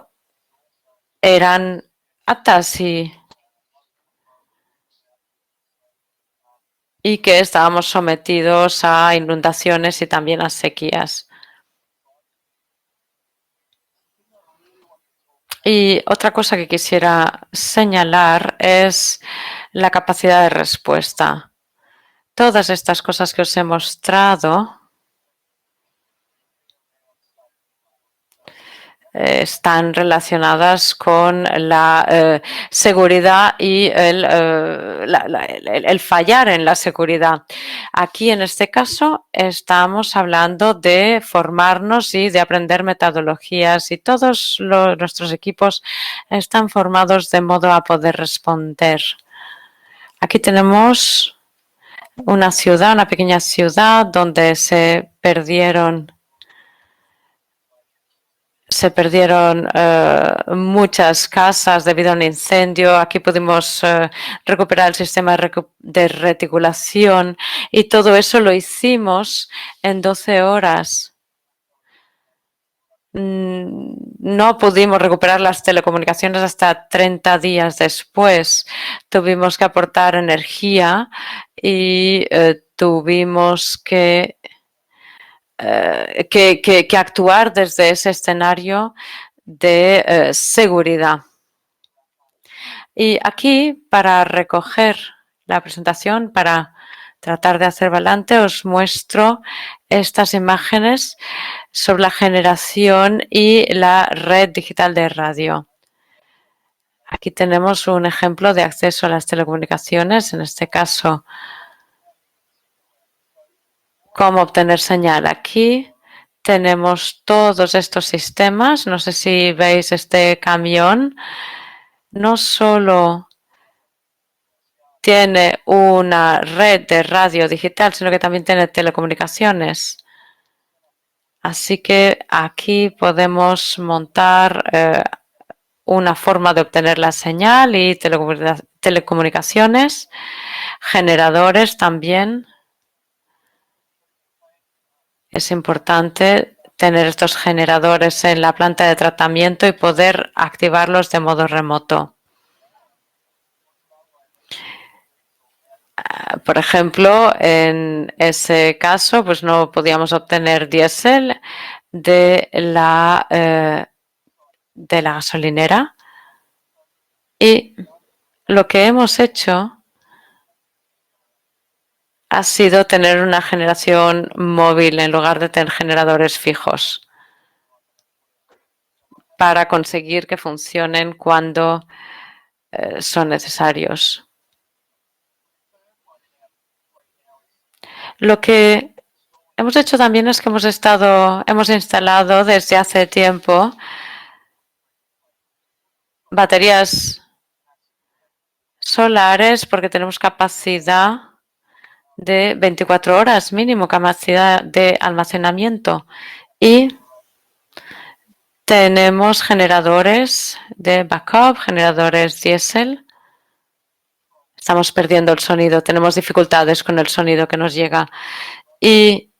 A: eran aptas y que estábamos sometidos a inundaciones y también a sequías. Y otra cosa que quisiera señalar es la capacidad de respuesta. Todas estas cosas que os he mostrado están relacionadas con la seguridad y el fallar en la seguridad. Aquí, en este caso, estamos hablando de formarnos y de aprender metodologías, y todos nuestros equipos están formados de modo a poder responder. Aquí tenemos una ciudad, una pequeña ciudad donde se perdieron muchas casas debido a un incendio. Aquí pudimos recuperar el sistema de reticulación, y todo eso lo hicimos en 12 horas. No pudimos recuperar las telecomunicaciones hasta 30 días después. Tuvimos que aportar energía y tuvimos que actuar desde ese escenario de seguridad. Y aquí, para recoger la presentación, para tratar de hacer balance, os muestro estas imágenes sobre la generación y la red digital de radio. Aquí tenemos un ejemplo de acceso a las telecomunicaciones, en este caso, cómo obtener señal. Aquí tenemos todos estos sistemas. No sé si veis este camión. No solo tiene una red de radio digital, sino que también tiene telecomunicaciones. Así que aquí podemos montar una forma de obtener la señal y telecomunicaciones, generadores también. Es importante tener estos generadores en la planta de tratamiento y poder activarlos de modo remoto. Por ejemplo, en ese caso, pues no podíamos obtener diésel de la gasolinera, y lo que hemos hecho ha sido tener una generación móvil en lugar de tener generadores fijos, para conseguir que funcionen cuando son necesarios. Lo que hemos hecho también es que hemos instalado desde hace tiempo baterías solares, porque tenemos capacidad de 24 horas mínimo, capacidad de almacenamiento, y tenemos generadores de backup, generadores diésel. Estamos perdiendo el sonido, tenemos dificultades con el sonido que nos llega, y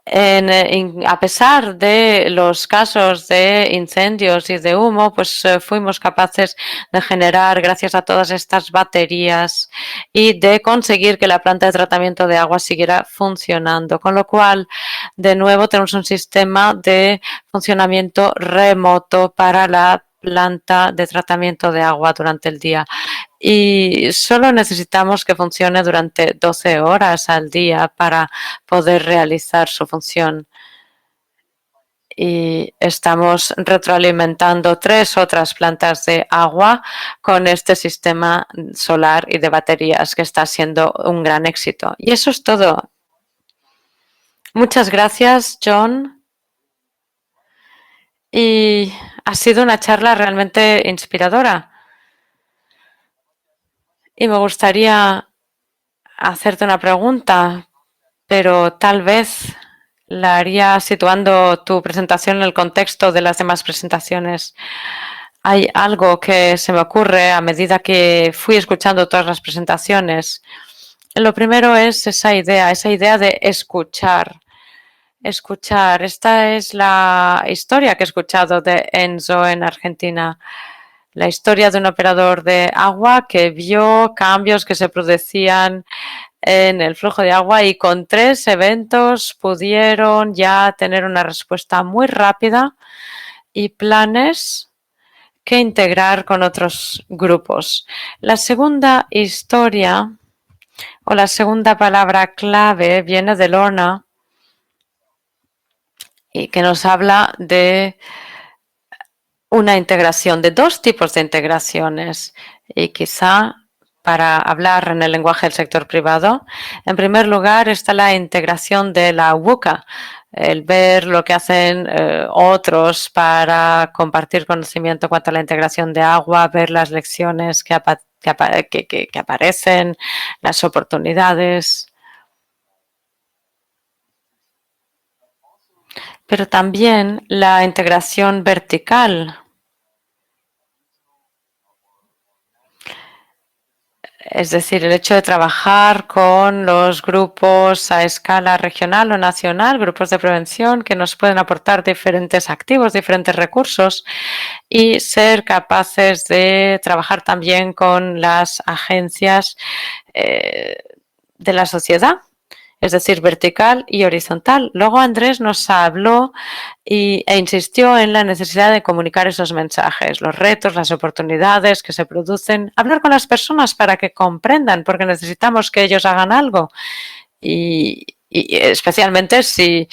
A: a pesar de los casos de incendios y de humo, pues fuimos capaces de generar, gracias a todas estas baterías, y de conseguir que la planta de tratamiento de agua siguiera funcionando. Con lo cual, de nuevo, tenemos un sistema de funcionamiento remoto para la planta de tratamiento de agua durante el día. Y solo necesitamos que funcione durante 12 horas al día para poder realizar su función. Y estamos retroalimentando 3 otras plantas de agua con este sistema solar y de baterías, que está siendo un gran éxito. Y eso es todo. Muchas gracias, John. Y ha sido una charla realmente inspiradora. Y me gustaría hacerte una pregunta, pero tal vez la haría situando tu presentación en el contexto de las demás presentaciones. Hay algo que se me ocurre a medida que fui escuchando todas las presentaciones. Lo primero es esa idea de escuchar. Escuchar. Esta es la historia que he escuchado de Enzo en Argentina. La historia de un operador de agua que vio cambios que se producían en el flujo de agua, y con 3 eventos pudieron ya tener una respuesta muy rápida y planes que integrar con otros grupos. La segunda historia, o la segunda palabra clave, viene de Lorna, y que nos habla de una integración, de dos tipos de integraciones. Y quizá para hablar en el lenguaje del sector privado, en primer lugar está la integración de la WUCA, el ver lo que hacen otros para compartir conocimiento cuanto a la integración de agua, ver las lecciones que aparecen, las oportunidades. Pero también la integración vertical. Es decir, el hecho de trabajar con los grupos a escala regional o nacional, grupos de prevención que nos pueden aportar diferentes activos, diferentes recursos y ser capaces de trabajar también con las agencias de la sociedad, es decir, vertical y horizontal. Luego Andrés nos habló e insistió en la necesidad de comunicar esos mensajes, los retos, las oportunidades que se producen, hablar con las personas para que comprendan, porque necesitamos que ellos hagan algo y especialmente si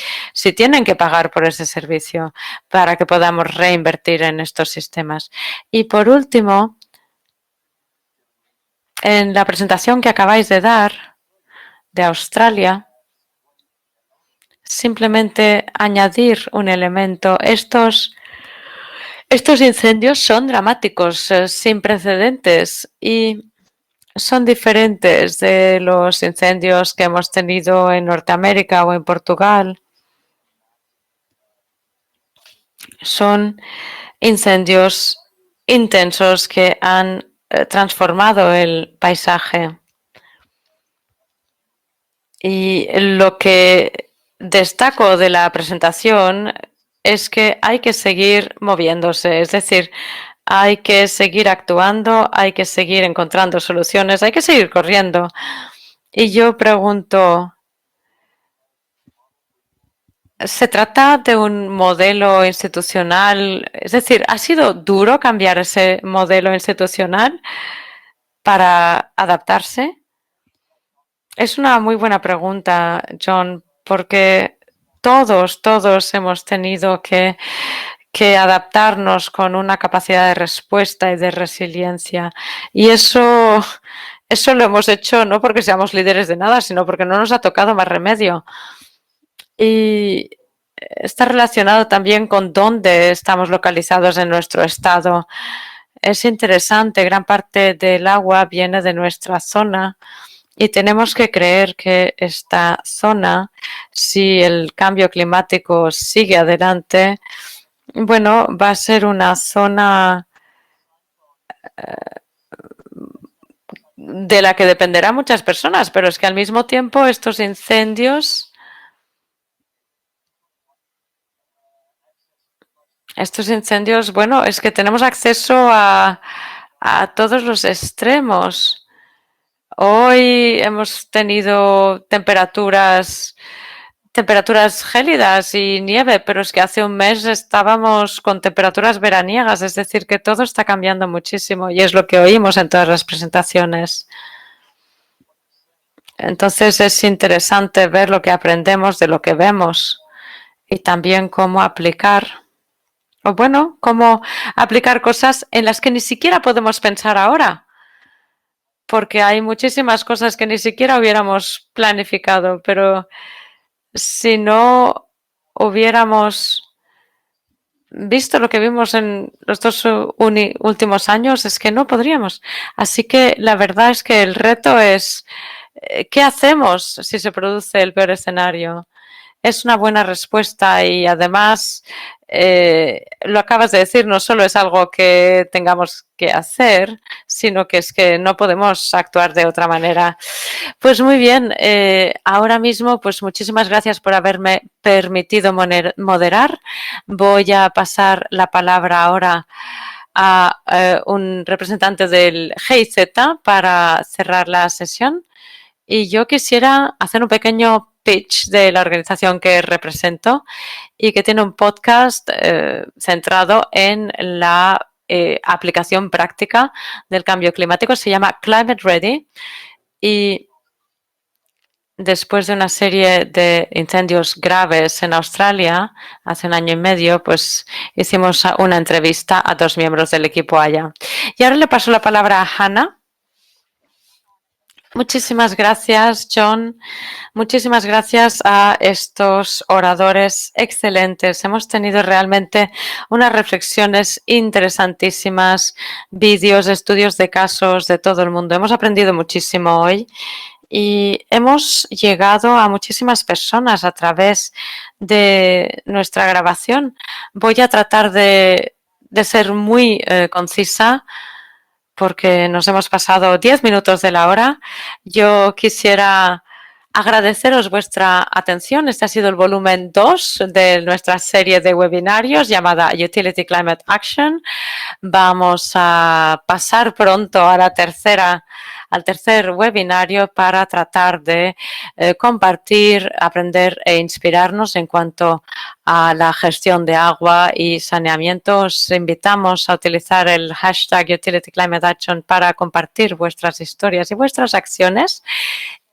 A: tienen que pagar por ese servicio para que podamos reinvertir en estos sistemas. Y por último, en la presentación que acabáis de dar de Australia, simplemente añadir un elemento. Estos incendios son dramáticos, sin precedentes y son diferentes de los incendios que hemos tenido en Norteamérica o en Portugal. Son incendios intensos que han transformado el paisaje. Y lo que destaco de la presentación es que hay que seguir moviéndose, es decir, hay que seguir actuando, hay que seguir encontrando soluciones, hay que seguir corriendo. Y yo pregunto, ¿se trata de un modelo institucional? Es decir, ¿ha sido duro cambiar ese modelo institucional para adaptarse? Es una muy buena pregunta, John, porque todos hemos tenido que adaptarnos con una capacidad de respuesta y de resiliencia. Y eso lo hemos hecho no porque seamos líderes de nada, sino porque no nos ha tocado más remedio. Y está relacionado también con dónde estamos localizados en nuestro estado. Es interesante, gran parte del agua viene de nuestra zona. Y tenemos que creer que esta zona, si el cambio climático sigue adelante, bueno, va a ser una zona de la que dependerán muchas personas, pero es que al mismo tiempo estos incendios, bueno, es que tenemos acceso a todos los extremos. Hoy hemos tenido temperaturas gélidas y nieve, pero es que hace un mes estábamos con temperaturas veraniegas, es decir, que todo está cambiando muchísimo y es lo que oímos en todas las presentaciones. Entonces es interesante ver lo que aprendemos de lo que vemos y también cómo aplicar, cómo aplicar cosas en las que ni siquiera podemos pensar ahora, porque hay muchísimas cosas que ni siquiera hubiéramos planificado, pero si no hubiéramos visto lo que vimos en los 2 últimos años, es que no podríamos. Así que la verdad es que el reto es, ¿qué hacemos si se produce el peor escenario? Es una buena respuesta y además lo acabas de decir, no solo es algo que tengamos que hacer, sino que es que no podemos actuar de otra manera. Pues muy bien, ahora mismo pues muchísimas gracias por haberme permitido moderar. Voy a pasar la palabra ahora a un representante del GIZ para cerrar la sesión. Y yo quisiera hacer un pequeño pitch de la organización que represento y que tiene un podcast centrado en la aplicación práctica del cambio climático. Se llama Climate Ready y después de una serie de incendios graves en Australia, hace 1 año y medio, pues hicimos una entrevista a 2 miembros del equipo allá. Y ahora le paso la palabra a Hannah. Muchísimas gracias, John. Muchísimas gracias a estos oradores excelentes. Hemos tenido realmente unas reflexiones interesantísimas, vídeos, estudios de casos de todo el mundo. Hemos aprendido muchísimo hoy y hemos llegado a muchísimas personas a través de nuestra grabación. Voy a tratar de ser muy concisa, porque nos hemos pasado 10 minutos de la hora. Yo quisiera agradeceros vuestra atención. Este ha sido el volumen 2 de nuestra serie de webinarios llamada Utility Climate Action. Vamos a pasar pronto a al tercer webinario para tratar de compartir, aprender e inspirarnos en cuanto a la gestión de agua y saneamiento. Os invitamos a utilizar el hashtag Utility Climate Action para compartir vuestras historias y vuestras acciones.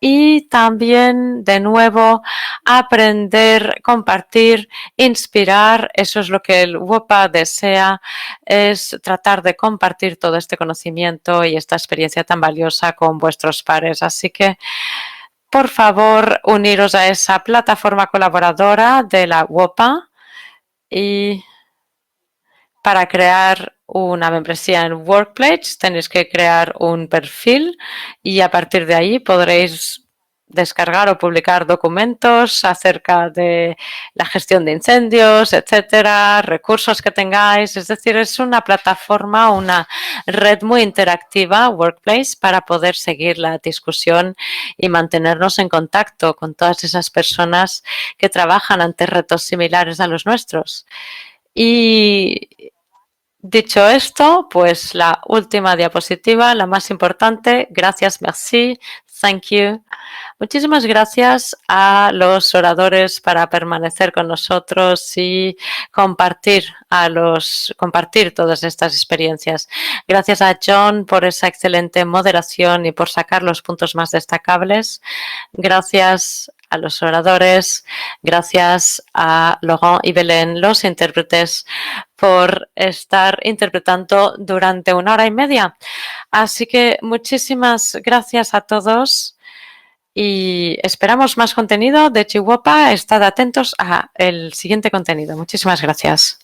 A: Y también, de nuevo, aprender, compartir, inspirar. Eso es lo que el WOPA desea, es tratar de compartir todo este conocimiento y esta experiencia tan valiosa con vuestros pares. Así que, por favor, uniros a esa plataforma colaboradora de la WOPA y para crear una membresía en Workplace tenéis que crear un perfil y a partir de ahí podréis descargar o publicar documentos acerca de la gestión de incendios, etcétera, recursos que tengáis. Es decir, es una plataforma, una red muy interactiva, Workplace, para poder seguir la discusión y mantenernos en contacto con todas esas personas que trabajan ante retos similares a los nuestros. Y dicho esto, pues la última diapositiva, la más importante. Gracias, merci, thank you. Muchísimas gracias a los oradores para permanecer con nosotros y compartir todas estas experiencias. Gracias a John por esa excelente moderación y por sacar los puntos más destacables. Gracias a los oradores, gracias a Laurent y Belén, los intérpretes, por estar interpretando durante 1 hora y media. Así que muchísimas gracias a todos y esperamos más contenido de Chihuahua. Estad atentos a el siguiente contenido. Muchísimas gracias.